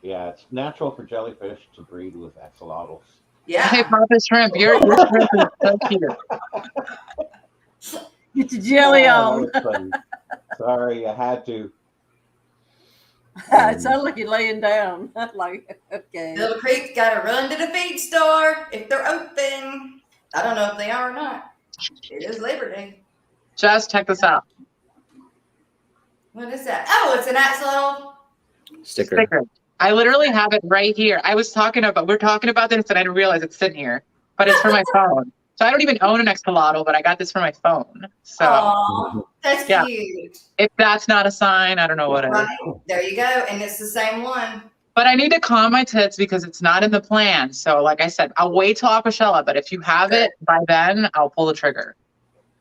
Yeah, it's natural for jellyfish to breed with axolotls. Yeah. Hey, Papa Shrimp, your shrimp is so cute. Get your jelly Oh, on. that was funny. Sorry, I had to. It sounds like you're laying down. Like, okay. Little Creek's got to run to the feed store if they're open. I don't know if they are or not. It is Labor Day. Just check this out. What is that? Oh, it's an axolotl. Sticker. I literally have it right here. We're talking about this and I didn't realize it's sitting here, but it's for my phone. So I don't even own an axolotl, but I got this for my phone. So Aw, that's Yeah. cute. if that's not a sign, I don't know what it is. Right? There you go. And it's the same one. But I need to calm my tits because it's not in the plan. So like I said, I'll wait till Aquashella, but if you have it by then, I'll pull the trigger.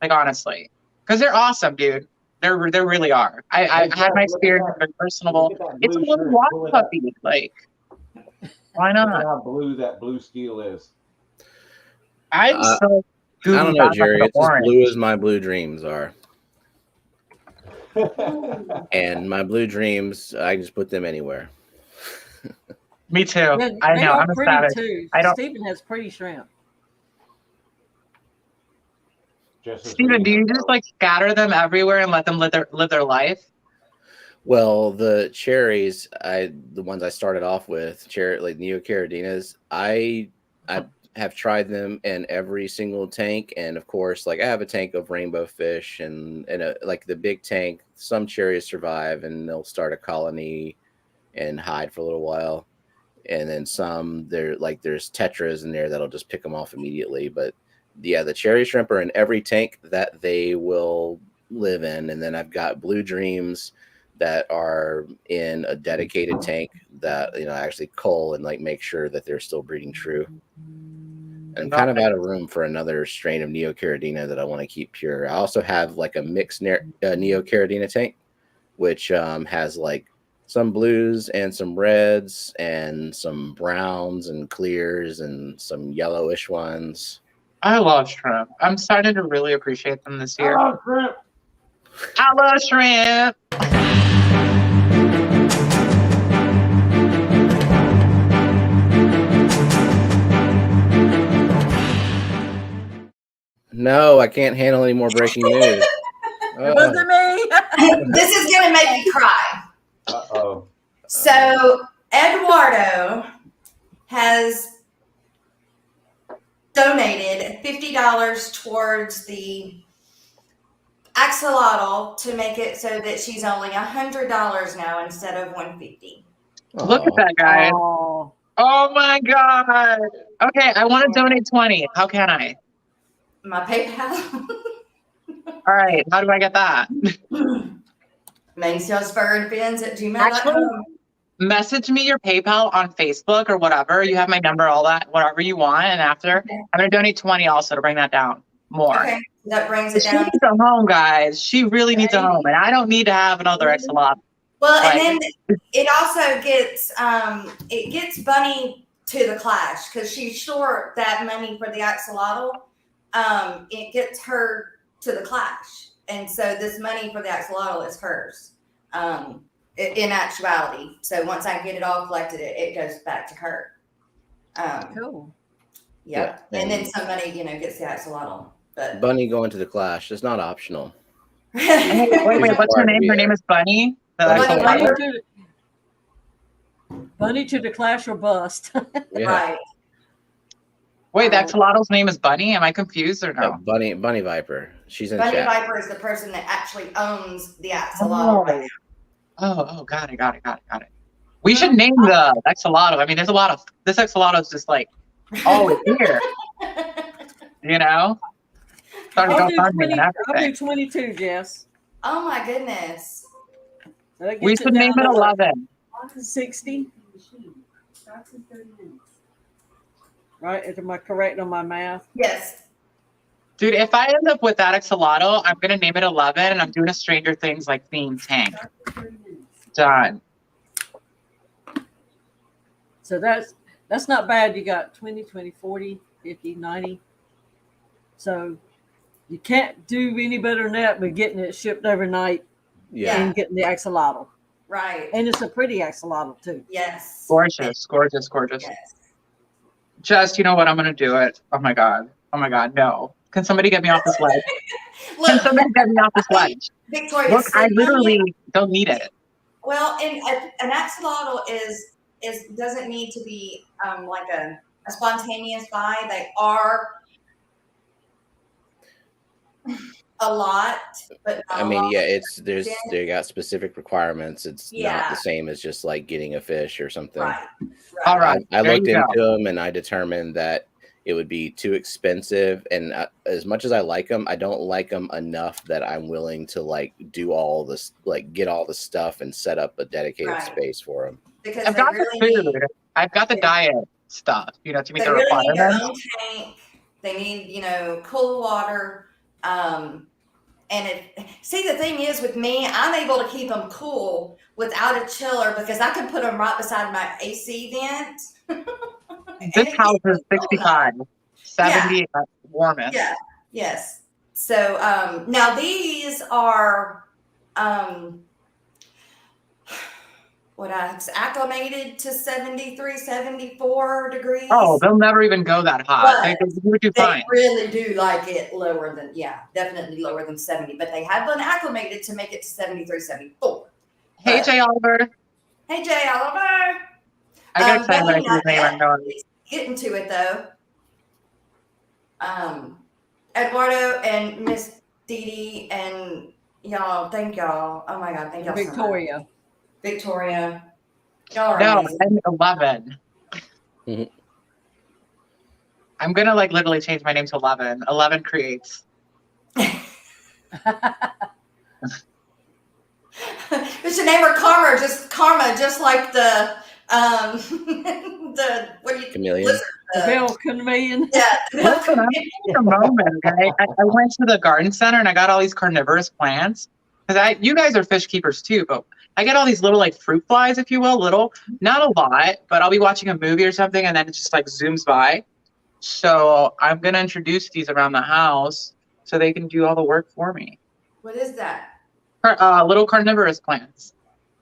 Like honestly. Because they're awesome, dude. They really are. I had my experience, they're personable. Look at that It's a blue little shrimp. water Pull it up. puppy. Like why Look at not? how blue that blue steel is. I'm so I don't know, goofy Jerry. about It's as orange. blue as my blue dreams are. And my blue dreams, I just put them anywhere. Me too. They I know. are I'm a pretty savage. too. I don't- Stephen has pretty shrimp. Just as Steven, do we you just like scatter them everywhere and let them live their life? Well, the cherries, the ones I started off with, like Neocardinas, I have tried them in every single tank, and of course, like I have a tank of rainbow fish, and like the big tank, some cherries survive and they'll start a colony and hide for a little while, and then some there's tetras in there that'll just pick them off immediately. But yeah, the cherry shrimp are in every tank that they will live in, and then I've got blue dreams that are in a dedicated tank that I actually cull and like make sure that they're still breeding true. And I'm kind of out of room for another strain of Neocaridina that I want to keep pure. I also have like a mixed Neocaridina tank, which has like some blues and some reds and some browns and clears and some yellowish ones. I love shrimp. I'm starting to really appreciate them this year. Oh, shrimp. I love shrimp. No, I can't handle any more breaking news. It wasn't me. This is going to make me cry. Uh-oh. So Eduardo has donated $50 towards the axolotl to make it so that she's only $100 now instead of $150. Look at that, guys. Oh, Oh my God. Okay, I want to donate 20. How can I? My PayPal. All right, how do I get that? mainsalesfurandfins@gmail.com. Actually, message me your PayPal on Facebook or whatever. You have my number, all that, whatever you want. And after, Okay. I'm going to donate 20 also to bring that down more. Okay, that brings it She down. needs a home, guys. She really needs a home. And I don't need to have another axolotl. Well, Like- and then it also gets Bunny to the Clash because she's short that money for the axolotl. It gets her to the Clash, and so this money for the axolotl is hers. In actuality, so once I get it all collected, it goes back to her. cool. Yep. Yeah, And then and- somebody gets the axolotl, but Bunny going to the Clash is not optional. Hey, wait, She's what's her required to name? be Her there. name is Bunny. The Bunny axolotl? Bunny. Bunny to the Clash or bust. Yeah. Right. Wait, the axolotl's name is Bunny? Am I confused or Yeah, no? Bunny Viper. She's in Bunny chat. Viper is the person that actually owns the axolotl. Right Oh, got it. We should name the axolotl. I mean, there's a lot of, this axolotl is just like, oh, here, now. you know? Started I'll do GoFundMe and 20. I'll everything. do 22, Jess. Oh my goodness. So that We gets should name down it to what, 11. 60. Right? Am I correct on my math? Yes. Dude, if I end up with that axolotl, I'm going to name it 11 and I'm doing a Stranger Things like theme tank. Done. So that's not bad. You got 20, 20, 40, 50, 90. So you can't do any better than that but getting it shipped overnight Yeah. and getting the axolotl. Right. And it's a pretty axolotl too. Yes. Gorgeous. Yes. Just, you know what? I'm going to do it. Oh my God, no. Can somebody get me off this ledge? Can Look, somebody get me off this ledge? Victoria. Look, I Sydney- literally don't need it. Well, and an axolotl is doesn't need to be like a spontaneous buy. They are a lot, but not I a mean, lot. yeah, they got specific requirements. It's not Yeah. the same as just like getting a fish or something. Right. All right. I there looked you go. into them and I determined that it would be too expensive. And as much as I like them, I don't like them enough that I'm willing to like do all this, like get all the stuff and set up a dedicated Right. space for them. Because I've they got really the need food. I've got the diet stuff, you know, to meet they the really need their requirements. own tank. They need, cool water. And see, the thing is with me, I'm able to keep them cool without a chiller because I can put them right beside my AC vent. This house is 65, 70 at warmest. Yeah. Yes. So now these are what I acclimated to 73, 74 degrees. Oh, they'll never even go that hot. They would do They fine. really do like it lower than, definitely lower than 70, but they have been acclimated to make it to 73, 74. Hey, But- Jay Oliver. Hey, Jay Oliver. I got excited when I Bunny see his not name. yet. I know. He's getting to it though. Eduardo and Miss Dee Dee and y'all, thank y'all. Oh my God, thank y'all so much. Victoria. Victoria. Y'all are No, amazing. I'm 11. Mhm. I'm gonna like literally change my name to 11. 11 creates. We should name her Karma, just like the the what do you Chameleon. lizard, The Bell Chameleon. yeah. Listen, I'm having a moment, okay? I went to the garden center and I got all these carnivorous plants. Because you guys are fish keepers too, but I get all these little like fruit flies, if you will, not a lot, but I'll be watching a movie or something and then it just like zooms by. So I'm gonna introduce these around the house so they can do all the work for me. What is that? Little carnivorous plants.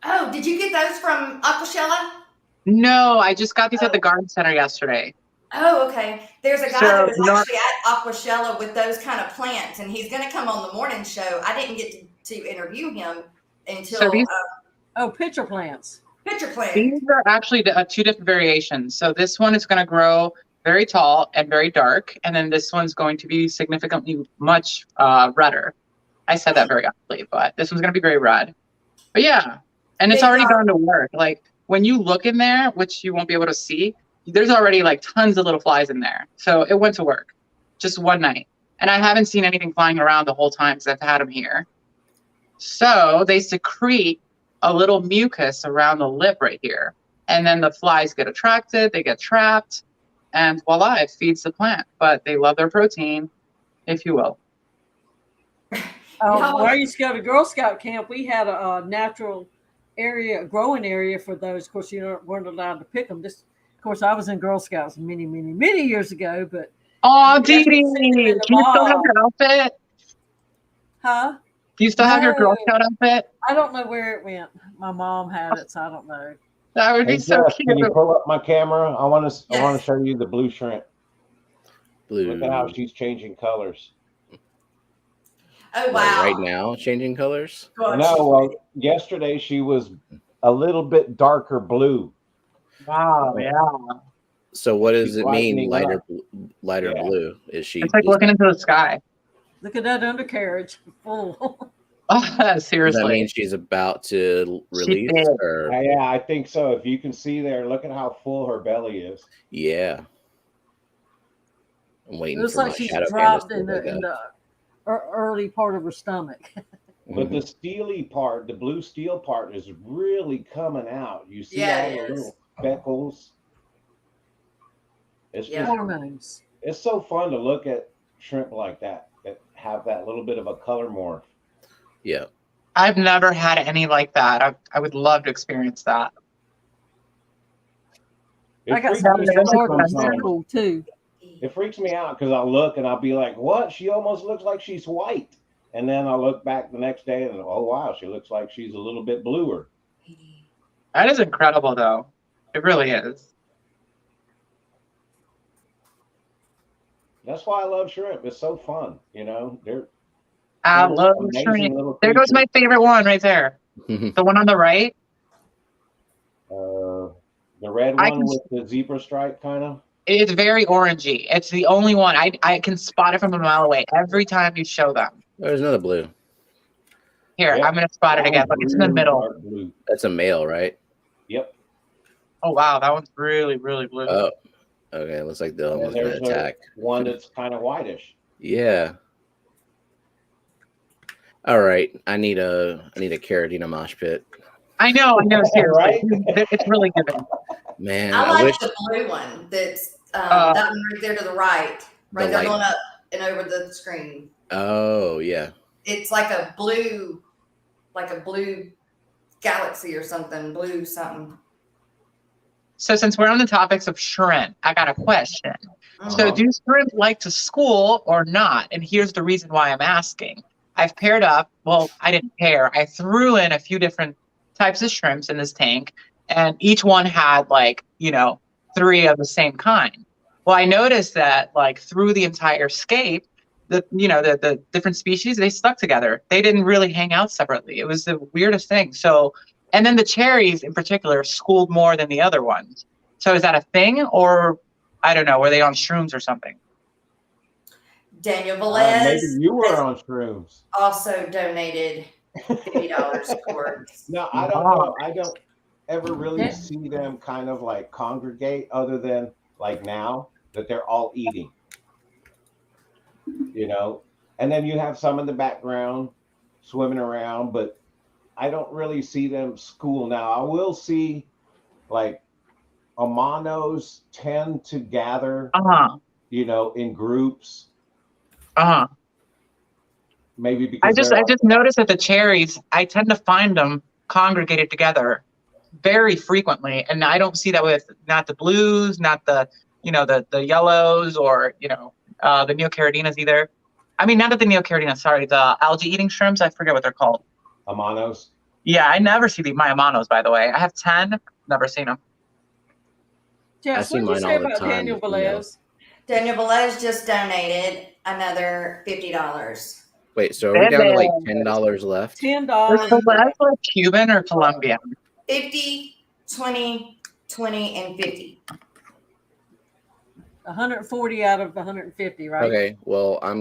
Oh, did you get those from Aquashella? No, I just got these at the garden center yesterday. Oh, okay. There's a guy So that was not actually at Aquashella with those kind of plants, and he's going to come on the morning show. I didn't get to interview him so until these Oh, pitcher plants. picture plant. these are actually two different variations. So this one is going to grow very tall and very dark, and then this one's going to be significantly much redder. I said that very ugly, but this one's going to be very red. But yeah, and it's They already got- gone to work. Like when you look in there, which you won't be able to see, there's already like tons of little flies in there. So it went to work just one night. And I haven't seen anything flying around the whole time because I've had them here. So they secrete a little mucus around the lip right here. And then the flies get attracted, they get trapped, and voila, it feeds the plant. But they love their protein, if you will. Where I used to go to Girl Scout camp, we had a natural area, a growing area for those. Of course, weren't allowed to pick them. Of course, I was in Girl Scouts many, many, many years ago. But Oh, you Dee have to Dee, sit them in do the you still have ball. your outfit? Huh? Do you still have your Girl No. Scout outfit? I don't know where it went. My mom had it, so I don't know. That would be Hey, so Jeff, can you cute. pull up my camera? I want to Yes. show you the blue shrimp. Blue. Look at how she's changing colors. Oh, Like wow. right now, changing colors. God, No, she's well, pretty. yesterday she was a little bit darker blue. Wow, yeah. So what does She's it mean? lightening Lighter Yeah. blue? Is she? It's like looking into the sky. Look at that undercarriage full. Oh, Does seriously. that mean she's about to release? did. Or Yeah, I think so. If you can see there, look at how full her belly is. yeah. I'm It waiting looks for like my she's shadow dropped canvas in to look the up. early part of her stomach. But the steely part, the blue steel part, is really coming out. You see Yeah, all it the is. little speckles. It's Yeah. just, Hormones. it's so fun to look at shrimp like that have that little bit of a color morph. Yeah. I've never had any like that. I would love to experience that. It I got freaks some me Yeah, out that's snorkels. They're sometimes. cool too. It freaks me out because I'll look and I'll be like, what? She almost looks like she's white. And then I'll look back the next day and, oh, wow, she looks like she's a little bit bluer. That is incredible, though. It really is. That's why I love shrimp. It's so fun. You know, they're I they're love amazing shrimp. little There goes my creatures. favorite one right there. The one on the right. The red I one can- with the zebra stripe kind of. It's very orangey. It's the only one. I can spot it from a mile away every time you show them. There's another blue. Here, Yep. I'm going to spot it That again. one's Look, it's in the really middle. dark blue. That's a male, right? Yep. Oh, wow. That one's really, really blue. Oh, okay. Looks like the And almost been there's attacked. one that's kind of whitish. Yeah. All right. I need a Carradina mosh pit. I know, seriously. Right? It's really good. Man, I I like wish the blue one. That's that one right there to the right. Right The there light- going up and over the screen. Oh, yeah. It's like a blue galaxy or something. Blue something. So since we're on the topics of shrimp, I got a question. So Uh-huh. do shrimp like to school or not? And here's the reason why I'm asking. I've paired up, well, I didn't pair. I threw in a few different types of shrimps in this tank, and each one had like, 3 of the same kind. Well, I noticed that like through the entire scape, the different species, they stuck together. They didn't really hang out separately. It was the weirdest thing. So, and then the cherries in particular schooled more than the other ones. So is that a thing, or I don't know, were they on shrooms or something? Daniel Maybe Velez you were on shrooms. also donated $50 towards. No, I don't know. I don't ever really see them kind of like congregate other than like now that they're all eating. And then you have some in the background swimming around, but I don't really see them school now. I will see like amanos tend to gather, in groups, maybe because I just noticed that the cherries, I tend to find them congregated together very frequently, and I don't see that with not the blues, not the the yellows, or the neocaradinas either. I mean, not the neocaradinas, sorry, the algae eating shrimps. I forget what they're called. amanos. Yeah, I never see my amanos, by the way. I have 10, never seen them. Jess, see what did you mine say all the about time Daniel with Neo. Velez? Daniel Velez just donated another $50. Wait, so are we down to like $10 left? Is $10. Velez like Cuban or Colombian? 50, 20, 20, and 50. 140 out of 150, right? Okay, well, I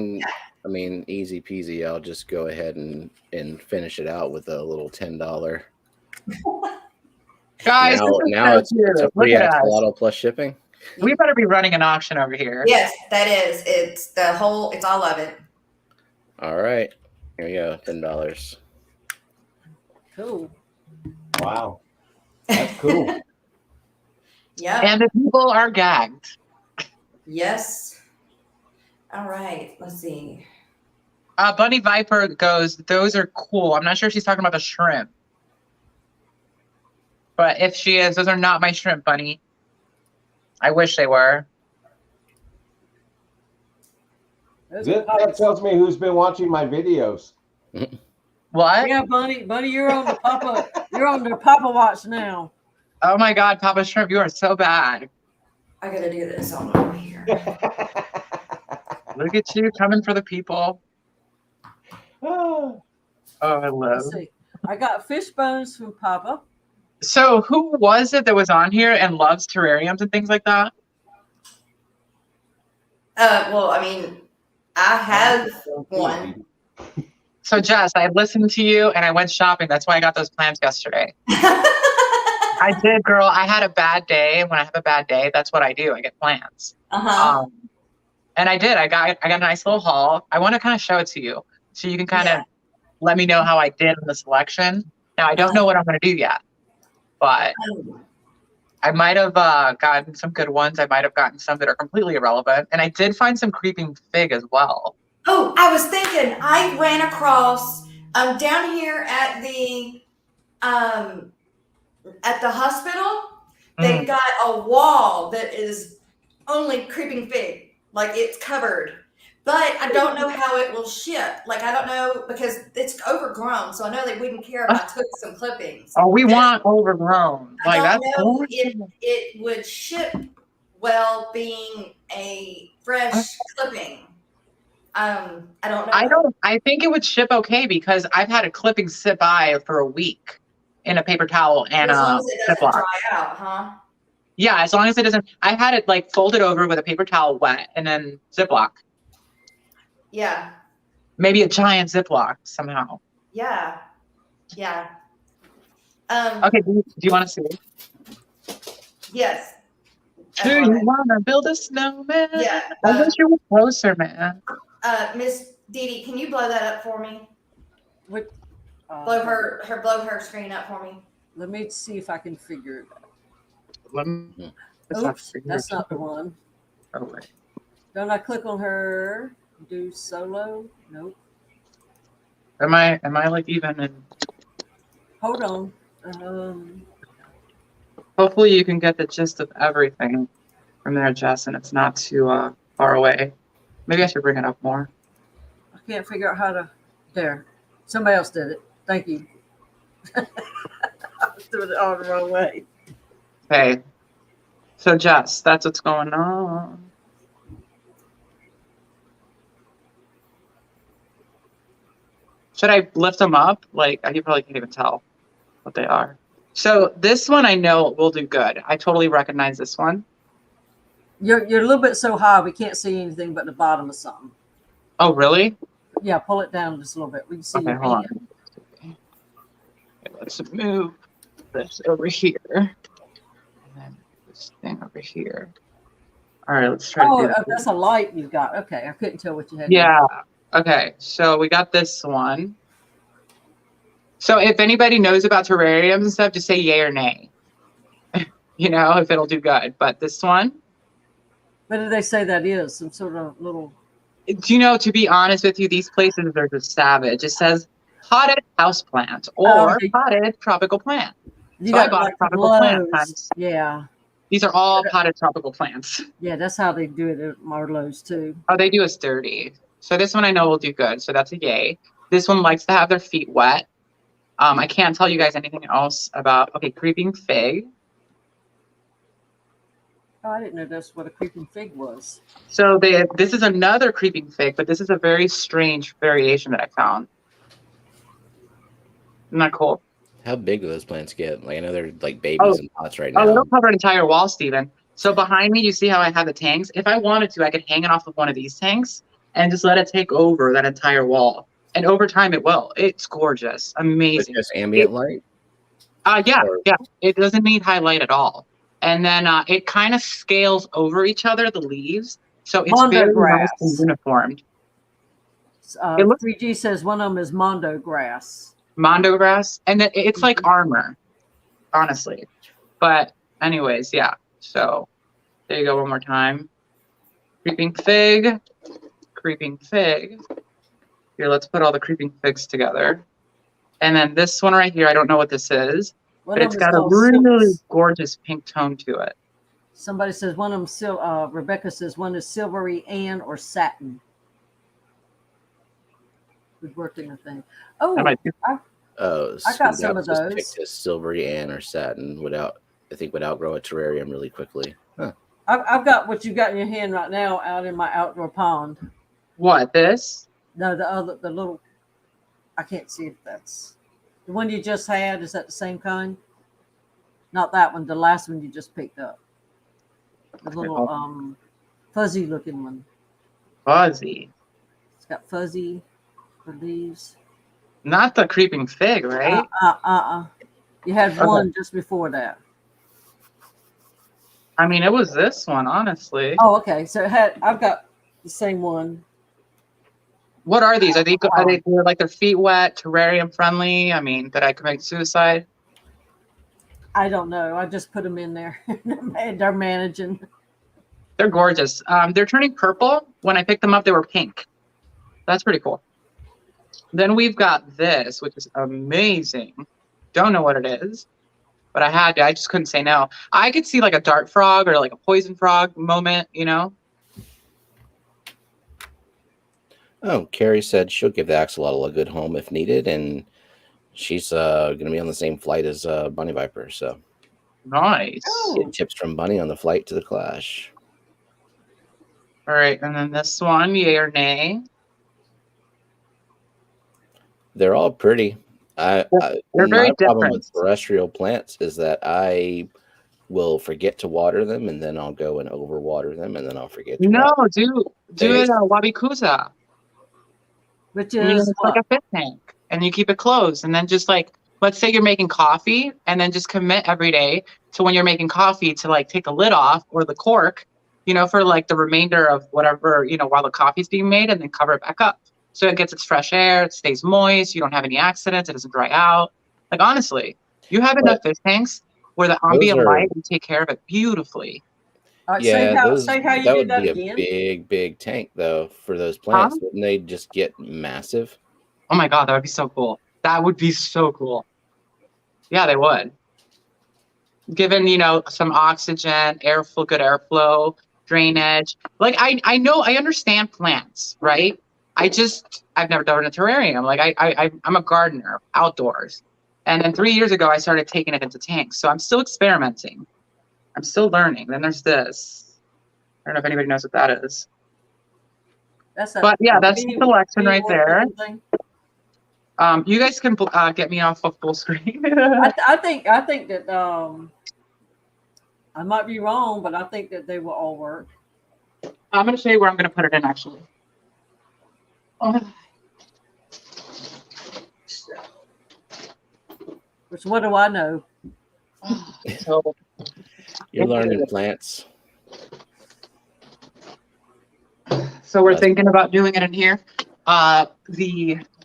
mean, easy peasy. I'll just go ahead and finish it out with a little $10. Guys, Now it's a free axolotl plus shipping. We better be running an auction over here. Yes, that is. It's all of it. All right, here we go, $10. Cool. Wow. That's cool. Yeah. And the people are gagged. Yes. All right. Let's see. Bunny Viper goes, those are cool. I'm not sure if she's talking about the shrimp. But if she is, those are not my shrimp, Bunny. I wish they were. That tells me who's been watching my videos. What? Yeah, Bunny, you're on the Papa watch now. Oh my God, Papa Shrimp, you are so bad. I gotta do this on over here. Look at you coming for the people. Oh, hello. Let's see. I got fish bones from Papa. So who was it that was on here and loves terrariums and things like that? Well, I mean, I have one. So Jess, I listened to you and I went shopping. That's why I got those plants yesterday. I did, girl. I had a bad day. When I have a bad day, that's what I do. I get plants. And I did. I got a nice little haul. I want to kind of show it to you so you can kind of let me know how I did in the selection. Now, I don't know what I'm going to do yet, but I might have gotten some good ones. I might have gotten some that are completely irrelevant. And I did find some creeping fig as well. Oh, I was thinking, I ran across down here at the hospital. They've got a wall that is only creeping fig, like it's covered. But I don't know how it will ship. Like, I don't know, because it's overgrown. So I know they wouldn't care if I took some clippings. Oh, we want overgrown. I Like, don't know if it would ship well being a fresh clipping. I don't know. I think it would ship okay because I've had a clipping sit by for a week in a paper towel and as long as it doesn't Ziploc. dry out, huh? Yeah, as long as it doesn't. I had it like folded over with a paper towel wet and then Ziploc. Yeah. Maybe a giant Ziploc somehow. Yeah. Yeah. Okay, do you want to see? Yes. Do you want to build a snowman? Yeah. I wish you were closer, man. Miss Dee Dee, can you blow that up for me? What? Blow her screen up for me. Let me see if I can figure it out. Oops, That's not the one. Oh, wait. Don't I click on her? Do solo? Nope. Am I like even in? Hold on. Hopefully you can get the gist of everything from there, Jess, and it's not too far away. Maybe I should bring it up more. I can't figure out how to. There. Somebody else did it. Thank you. I was doing it all the wrong way. Okay. So, Jess, that's what's going on. Should I lift them up? Like, you probably can't even tell what they are. So this one I know will do good. I totally recognize this one. You're a little bit so high we can't see anything but the bottom of something. Oh, really? Yeah, pull it down just a little bit. We can see your hold hand. on. Okay, let's move this over here. And then this thing over here. All right, let's try to do that's a light you've got. Okay, I couldn't tell what you had. Yeah. Okay, so we got this one. So if anybody knows about terrariums and stuff, just say yay or nay. You know, if it'll do good. But this one. What did they say that is? Some sort of little. Do you know, to be honest with you, these places are just savage. It says potted houseplant or potted tropical plant. You so I bought a tropical plant. Yeah. These are all potted tropical plants. Yeah, that's how they do it at Marlowe's too. Oh, they do us dirty. So this one I know will do good. So that's a yay. This one likes to have their feet wet. I can't tell you guys anything else about, okay, creeping fig. Oh, I didn't know that's what a creeping fig was. So this is another creeping fig, but this is a very strange variation that I found. Isn't that cool? How big do those plants get? Like I know they're like Oh, babies in pots right now. it'll cover an entire wall, Steven. So behind me, you see how I have the tanks? If I wanted to, I could hang it off of one of these tanks and just let it take over that entire wall. And over time, it will. It's gorgeous, With amazing. just ambient light? Yeah, Or- yeah. It doesn't need highlight at all. And then it kind of scales over each other, the leaves. So it's Mondo very grass. nice and uniformed. It looks 3G says one of them is Mondo grass. Mondo grass. And it's like armor, honestly. But anyways, yeah. So there you go one more time. Creeping fig. Creeping fig. Here, let's put all the creeping figs together. And then this one right here, I don't know what this is. One But of it's them is got a called really silks. gorgeous pink tone to it. Somebody says one of them. Rebecca says one is silvery and or satin. Woodworking, I think. Oh, That might be- Oh, I got so some of that was those. picked as silvery and or satin would outgrow a terrarium really quickly. Huh. I've got what you got in your hand right now out in my outdoor pond. What, this? No, the little. I can't see if that's the one you just had. Is that the same kind? Not that one. The last one you just picked up. The little fuzzy looking one. Fuzzy. It's got fuzzy leaves. Not the creeping fig, right? You had Okay. one just before that. I mean, it was this one, honestly. Oh, okay. So I've got the same one. What are these? Are they like their feet wet, terrarium friendly? I mean, did I commit suicide? I don't know. I just put them in there. They're managing. They're gorgeous. They're turning purple. When I picked them up, they were pink. That's pretty cool. Then we've got this, which is amazing. Don't know what it is, but I just couldn't say no. I could see like a dart frog or like a poison frog moment, you know? Oh, Carrie said she'll give the axolotl a good home if needed, and she's going to be on the same flight as Bunny Viper. So Nice. get tips from Bunny on the flight to the clash. All right, and then this one, yay or nay? They're all pretty. They're my very problem with different. terrestrial plants is that I will forget to water them, and then I'll go and overwater them, and then I'll forget to No, water. do They- it Wabikusa. Which I mean, is it's like a fish tank, and you keep it closed, and then just like, let's say you're making coffee, and then just commit every day to when you're making coffee to like take the lid off or the cork, you know, for like the remainder of whatever, you know, while the coffee's being made, and then cover it back up. So it gets its fresh air, it stays moist, you don't have any accidents, it doesn't dry out. Like honestly, you have enough fish tanks where the ambient light will take care of it beautifully. Yeah, say how you that did would that be again. a big tank though for those plants. Wouldn't they just get massive? Oh my God, that would be so cool. That would be so cool. Yeah, they would. Given, you know, some oxygen, good airflow, drainage. Like I know, I understand plants, right? I've never done a terrarium. Like I'm a gardener outdoors. And then 3 years ago, I started taking it into tanks. So I'm still experimenting. I'm still learning. Then there's this. I don't know if anybody knows what that is. That's the selection right there. You guys can get me off of full screen. I think that I might be wrong, but I think that they will all work. I'm going to show you where I'm going to put it in actually. Which what do I know? So You're learning plants. So we're thinking about doing it in here. I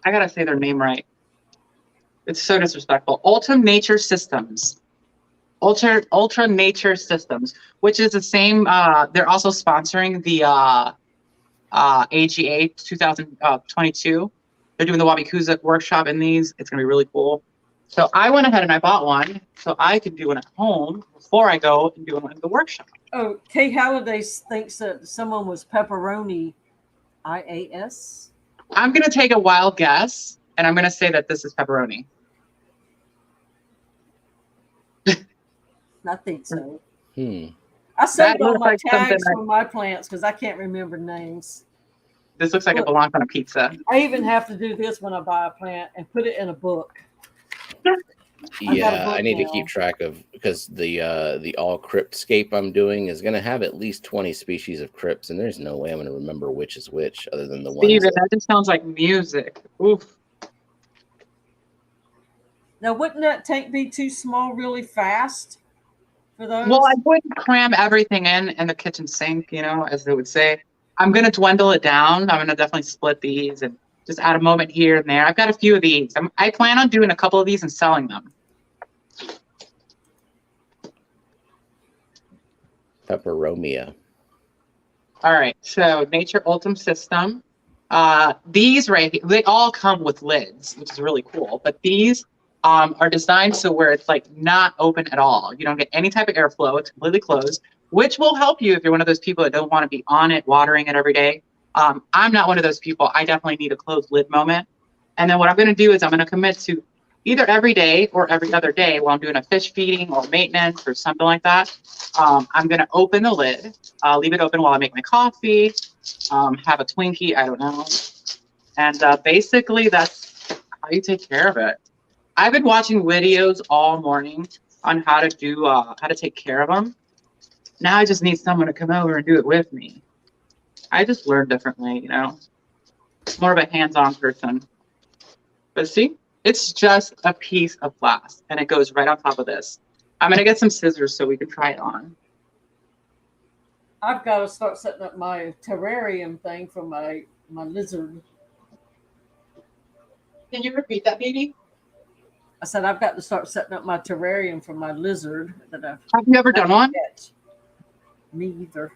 gotta say their name right. It's so disrespectful. Ultra Nature Systems, which is the same. They're also sponsoring the AGA 2022. They're doing the Wabikusa workshop in these. It's gonna be really cool. So I went ahead and I bought one so I could do it at home before I go and do it in the workshop. Oh, Kay Halliday thinks that someone was pepperoni IAS. I'm going to take a wild guess, and I'm going to say that this is pepperoni. I think so. I saved all looks my like something tags that for my plants because I can't remember names. this looks like it Look. belongs on a pizza. I even have to do this when I buy a plant and put it in a book. Yeah, I book need to now. keep track of because the all cryptscape I'm doing is gonna have at least 20 species of crypts, and there's no way I'm gonna remember which is which other than the ones. Steven, that just sounds like music. Oof. Now, wouldn't that tank be too small really fast for those? Well, I wouldn't cram everything in the kitchen sink, you know, as they would say. I'm going to dwindle it down. I'm going to definitely split these and just add a moment here and there. I've got a few of these. I plan on doing a couple of these and selling them. Peperomia. All right, so Nature Ultim System. These right here, they all come with lids, which is really cool. But these are designed so where it's like not open at all. You don't get any type of airflow. It's completely closed, which will help you if you're one of those people that don't want to be on it, watering it every day. I'm not one of those people. I definitely need a closed lid moment. And then what I'm going to do is I'm going to commit to either every day or every other day while I'm doing a fish feeding or maintenance or something like that. I'm going to open the lid, leave it open while I make my coffee, have a Twinkie, I don't know. And basically that's how you take care of it. I've been watching videos all morning on how to do, how to take care of them. Now I just need someone to come over and do it with me. I just learn differently, you know, more of a hands-on person. But see, it's just a piece of glass and it goes right on top of this. I'm going to get some scissors so we can try it on. I've got to start setting up my terrarium thing for my lizard. Can you repeat that, baby? I said I've got to start setting up my terrarium for my lizard. That Have you ever done one? Me either.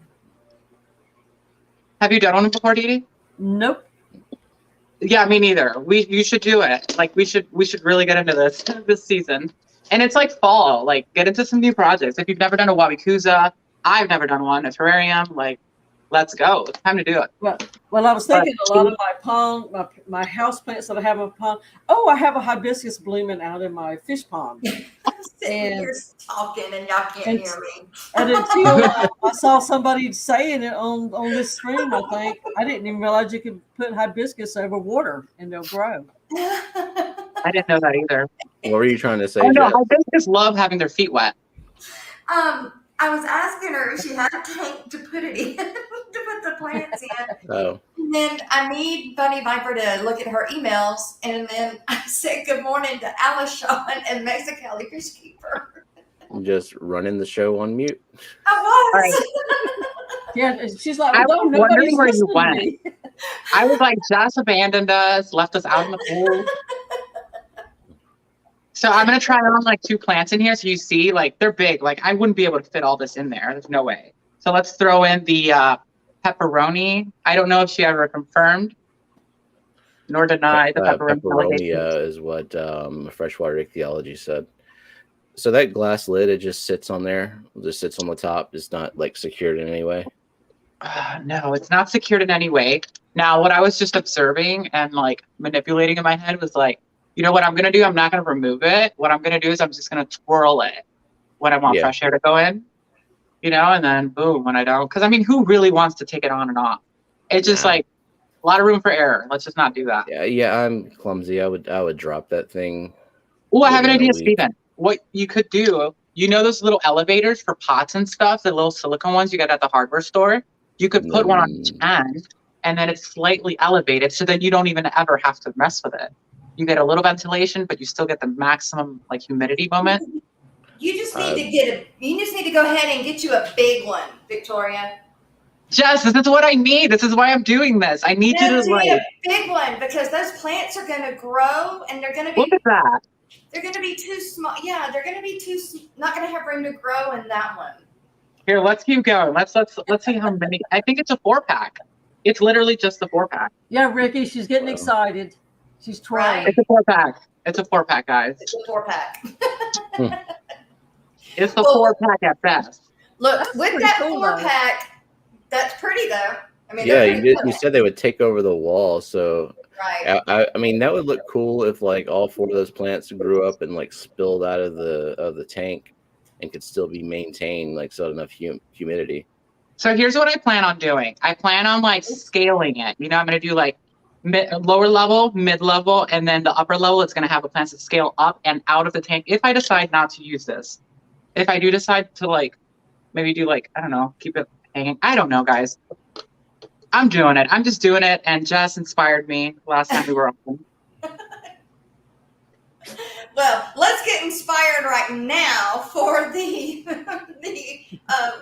Have you done one before, Dee Dee? Nope. Yeah, me neither. You should do it. Like we should really get into this season. And it's like fall. Like get into some new projects. If you've never done a wabikusa, I've never done one, a terrarium. Like, let's go. It's time to do it. Well, I was thinking a lot of my pond, my house plants that I have in a pond. Oh, I have a hibiscus blooming out in my fish pond. Sitting here talking and y'all can't hear me. And until I saw somebody saying it on this stream, I think I didn't even realize you could put hibiscus over water and they'll grow. I didn't know that either. What were you trying to say, Oh no, Jeff? hibiscus love having their feet wet. I was asking her if she had a tank to put it in, to put the plants in. Oh, And then I need Bunny Viper to look at her emails, and then I said good morning to Alice Shawn and Mexicali Fish Keeper. just running the show on mute. I was. Right. Yeah, she's like, I well, was no, nobody's wondering where you listening to went. me. I was like, Jess abandoned us, left us out in the pool. So I'm gonna try on like 2 plants in here, so you see, like they're big. Like I wouldn't be able to fit all this in there. There's no way. So let's throw in the pepperoni. I don't know if she ever confirmed nor denied the pepperoni. Peperonia is what freshwater ichthyology said. So that glass lid, it just sits on there. It just sits on the top. It's not like secured in any way. No, it's not secured in any way. Now, what I was just observing and like manipulating in my head was like, you know what I'm gonna do? I'm not gonna remove it. What I'm gonna do is I'm just gonna twirl it when I want fresh air to go in, you know, and then boom when I don't. Because I mean, who really wants to take it on and off? It's just like a lot of room for error. Let's just not do that. Yeah, I'm clumsy. I would drop that thing. Oh, I have an idea, Steven. What you could do, you know, those little elevators for pots and stuff, the little silicone ones you get at the hardware store. You could put one on each end, and then it's slightly elevated, so then you don't even ever have to mess with it. You get a little ventilation, but you still get the maximum like humidity moment. You just need to go ahead and get you a big one, Victoria. Jess, this is what I need. This is why I'm doing this. I need you to like a big one because those plants are going to grow and they're going to be. Look at that. They're going to be too small. Yeah, they're going to be not going to have room to grow in that one. Here, let's keep going. Let's see how many. I think it's a 4-pack. It's literally just the 4-pack. Yeah, Ricky, she's getting excited. She's trying. It's a 4-pack. It's a 4-pack, guys. It's a 4-pack. It's a 4-pack at best. Look, That's with pretty that cool, 4-pack, that's pretty though. I mean, Yeah, you said they would take over the wall, so right. I mean that would look cool if like all 4 of those plants grew up and like spilled out of the tank. and could still be maintained, like still enough humidity. So here's what I plan on doing. I plan on like scaling it. You know, I'm going to do like lower level, mid level, and then the upper level. It's going to have the plants that scale up and out of the tank. If I decide not to use this, if I do decide to like maybe do like, I don't know, keep it hanging. I don't know, guys. I'm doing it. I'm just doing it. And Jess inspired me last time we were on. Well, let's get inspired right now for the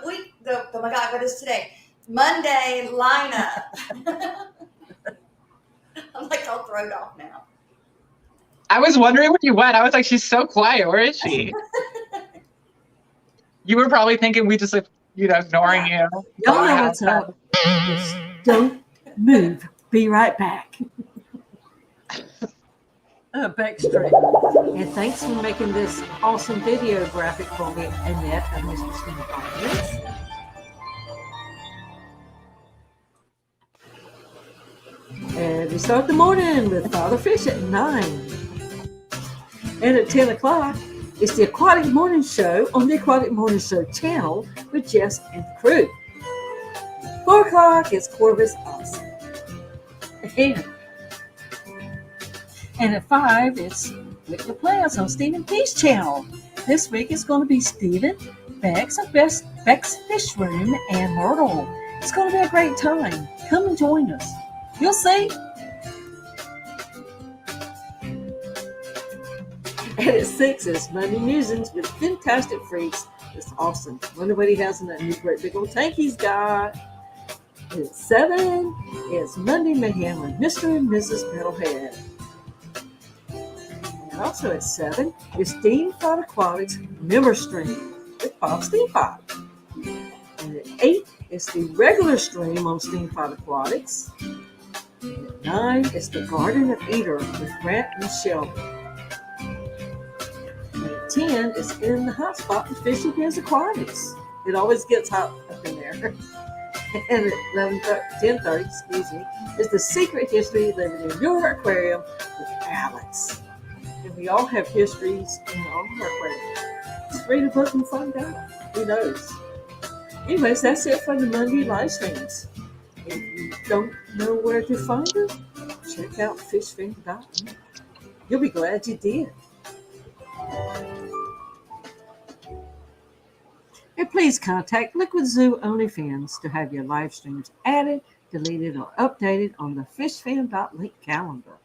week. Oh my God, what is today? Monday lineup. I'm like all thrown off now. I was wondering where you went. I was like, she's so quiet. Where is she? You were probably thinking we just like, ignoring you. Y'all know what's up. Just don't move. Be right back. Backstreet. And thanks for making this awesome video graphic for me, Annette and Mr. Steve. And we start the morning with Father Fish at 9. And at 10 o'clock, it's the Aquatic Morning Show on the Aquatic Morning Show channel with Jess and the crew. 4 o'clock, it's Corvus Awesome. And at 5, it's With the Plants on Stephen P's channel. This week it's going to be Stephen, Bex of Beck's Fish Room, and Myrtle. It's going to be a great time. Come and join us. You'll see. And at 6, it's Monday Musings with Fantastic Freaks. It's awesome. Wonder what he has in that new great big old tank he's got. And at 7, it's Monday Mayhem with Mr. and Mrs. Metalhead. And also at 7, it's Steamfied Aquatics Member Stream with Bob Steamfied. And at 8, it's the regular stream on Steamfied Aquatics. And at 9, it's the Garden of Eater with Grant and Shelby. And at 10, it's In the Hot Spot with Fishy Biz Aquatics. It always gets hot up in there. And at 10:30, is The Secret History Living in Your Aquarium with Alex. And we all have histories in our aquarium. Just read a book and find out. Who knows? Anyways, that's it for the Monday live streams. If you don't know where to find them, check out fishfan.net. You'll be glad you did. And please contact Liquid Zoo OnlyFans to have your live streams added, deleted, or updated on the fishfan.link calendar.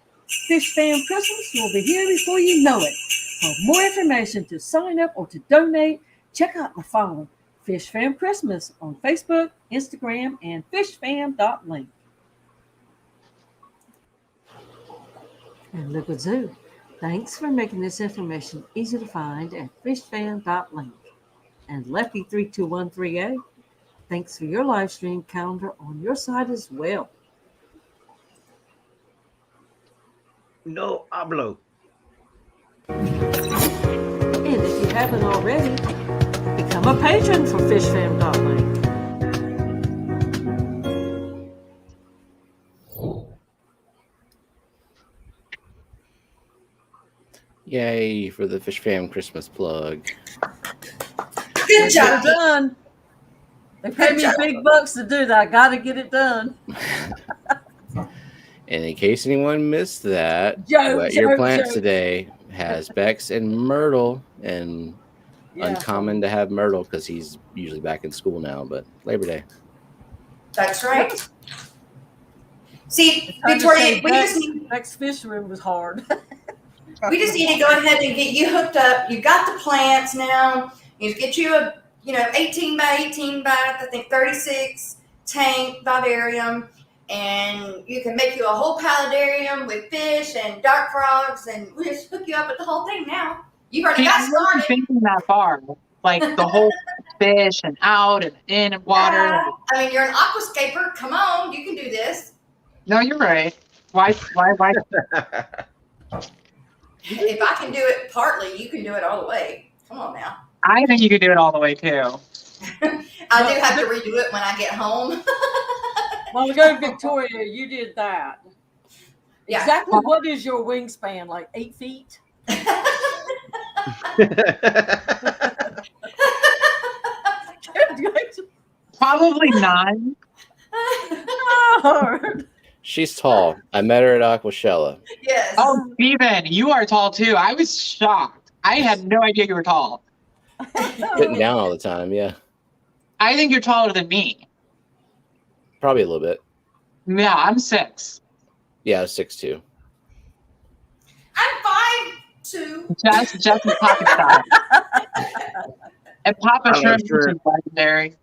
Fish Fam Christmas will be here before you know it. For more information to sign up or to donate, check out the following: Fish Fam Christmas on Facebook, Instagram, and fishfam.link. And Liquid Zoo, thanks for making this information easy to find at fishfam.link. And Lefty32138, thanks for your live stream calendar on your side as well. No hablo. And if you haven't already, become a patron for fishfam.link. Yay for the Fish Fam Christmas plug. Good job. Done. They paid me big bucks to do that. I got to get it done. And in case anyone missed that, Joe, Wet Your Plants today has Bex and Myrtle, and uncommon to have Myrtle because he's usually back in school now, but Labor Day. That's right. See, Victoria, Beck's Fish Room was hard. we just need to go ahead and get you hooked up. You got the plants now. You get you a 18 by 18 by I think 36 tank vivarium, and you can make you a whole paludarium with fish and dark frogs, and we'll just hook you up with the whole thing now. You've already got started. Thinking that far, like the whole fish and out and in and water. I mean, you're an aquascaper. Come on, you can do this. No, you're right. Why? If I can do it partly, you can do it all the way. Come on now. I think you could do it all the way too. I do have to redo it when I get home. Well, ago, Victoria, you did that. Yeah. Exactly what is your wingspan? Like 8 feet? Probably none. Lord. She's tall. I met her at Aquashella. Yes. Oh, Steven, you are tall too. I was shocked. I had no idea you were tall. Sitting down all the time. Yeah, I think you're taller than me. probably a little bit. Yeah, I'm 6. Yeah, I was 6'2". I'm 5'2". Just is pocket size. And Papa Oh, Shrimp, sure. which is legendary.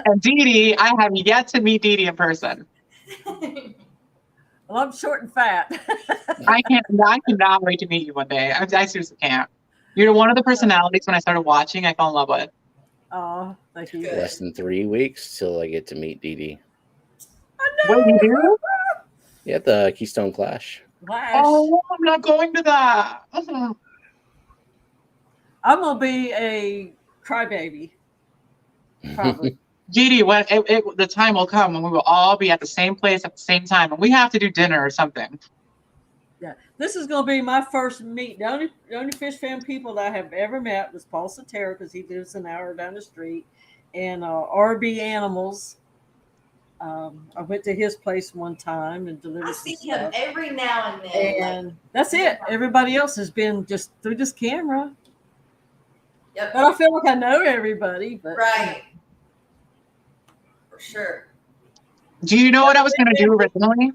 And Dee Dee, I have yet to meet Dee Dee in person. Well, I'm short and fat. I cannot wait to meet you one day. I seriously can't. You're one of the personalities when I started watching, I fell in love with. Oh, thank you. Good. Less than 3 weeks till I get to meet Dee Dee. What you do? Yeah, at the Keystone Clash. Flash. Oh, I'm not going to that. I'm gonna be a crybaby. Probably. Dee Dee, when the time will come when we will all be at the same place at the same time, and we have to do dinner or something. Yeah, this is gonna be my first meet. The only fish fan people that I have ever met was Paul Sotero because he lives an hour down the street, and RB Animals. I went to his place one time and delivered I some see him stuff. every now and then. And that's it. Everybody else has been just through this camera. Yep. But I feel like I know everybody. But Right. For sure. Do you know what I was going to do originally?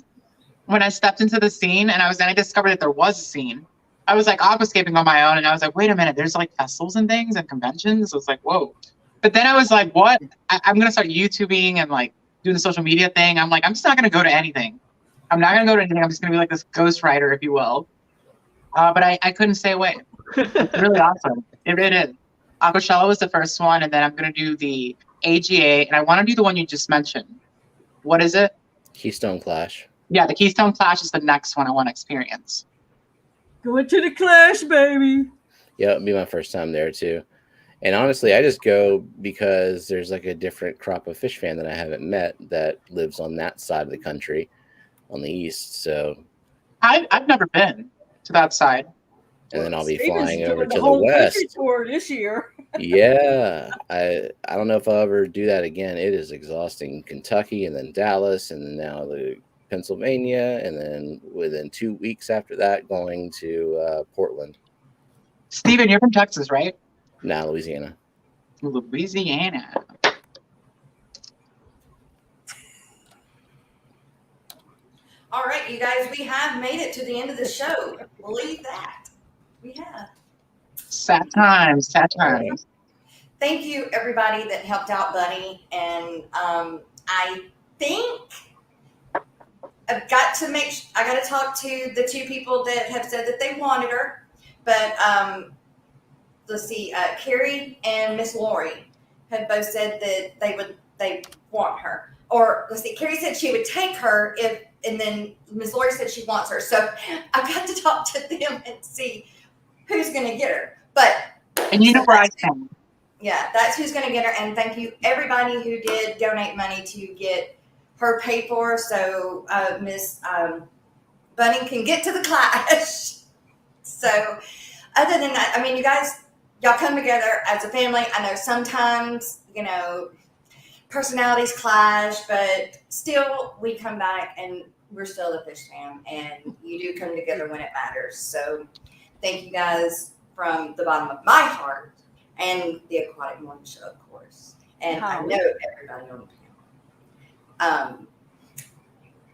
When I stepped into the scene and I discovered that there was a scene. I was like aquascaping on my own and I was like, wait a minute, there's like festivals and things and conventions. I was like, whoa. But then I was like, what? I'm going to start YouTubing and like doing the social media thing. I'm like, I'm just not going to go to anything. I'm not going to go to anything. I'm just going to be like this ghostwriter, if you will. But I couldn't stay away. It's really awesome. It is. Aquashella was the first one, and then I'm going to do the AGA, and I want to do the one you just mentioned. What is it? Keystone Clash. Yeah, the Keystone Clash is the next one I want to experience. going to the Clash, baby. Yeah, it'll be my first time there too. And honestly, I just go because there's like a different crop of fish fan that I haven't met that lives on that side of the country, on the east. So, I've never been to that side. and then I'll be Steven's flying doing over to the whole west. country tour this year. Yeah, I don't know if I'll ever do that again. It is exhausting. Kentucky and then Dallas and now the Pennsylvania, and then within 2 weeks after that, going to Portland. Steven, you're from Texas, right? Now Louisiana. Louisiana. All right, you guys, we have made it to the end of the show. Believe that. We have. Sad times, sad times. Thank you, everybody that helped out Bunny. And I think I've got to I got to talk to the 2 people that have said that they wanted her. But let's see, Carrie and Miss Lori have both said that they want her. Or let's see, Carrie said she would take her and then Miss Lori said she wants her. So I've got to talk to them and see who's going to get her. But And you know where I stand. yeah, that's who's going to get her. And thank you everybody who did donate money to get her paid for, so Miss Bunny can get to the clash. So other than that, I mean, you guys, y'all come together as a family. I know sometimes, personalities clash, but still we come back and we're still the fish fam, and you do come together when it matters. So thank you guys from the bottom of my heart, and the Aquatic Morning Show, of course. And I know everybody on the panel.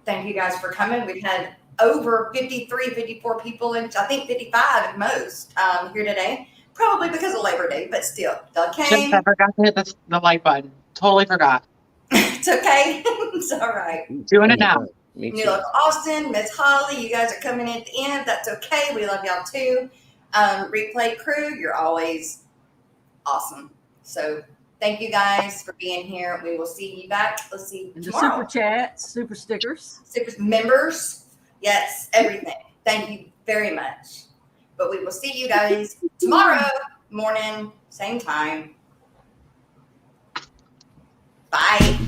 Thank you guys for coming. We've had over 53, 54 people, and I think 55 at most here today. Probably because of Labor Day, but still, y'all came. Just I forgot to hit the like button. Totally forgot. It's okay. It's all right. Doing it now. Me New too. Local Austin, Miss Holly, you guys are coming in at the end. That's okay. We love y'all too. Replay crew, you're always awesome. So thank you guys for being here. We will see you back. Let's see And the tomorrow. super chats, super stickers. Super members, yes, everything. Thank you very much. But we will see you guys tomorrow morning, same time. Bye.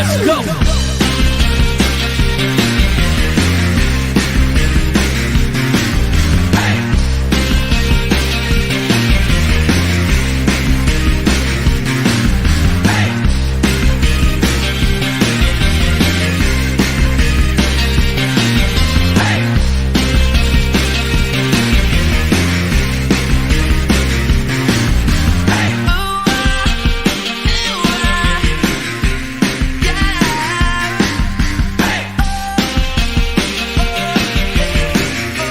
let's go.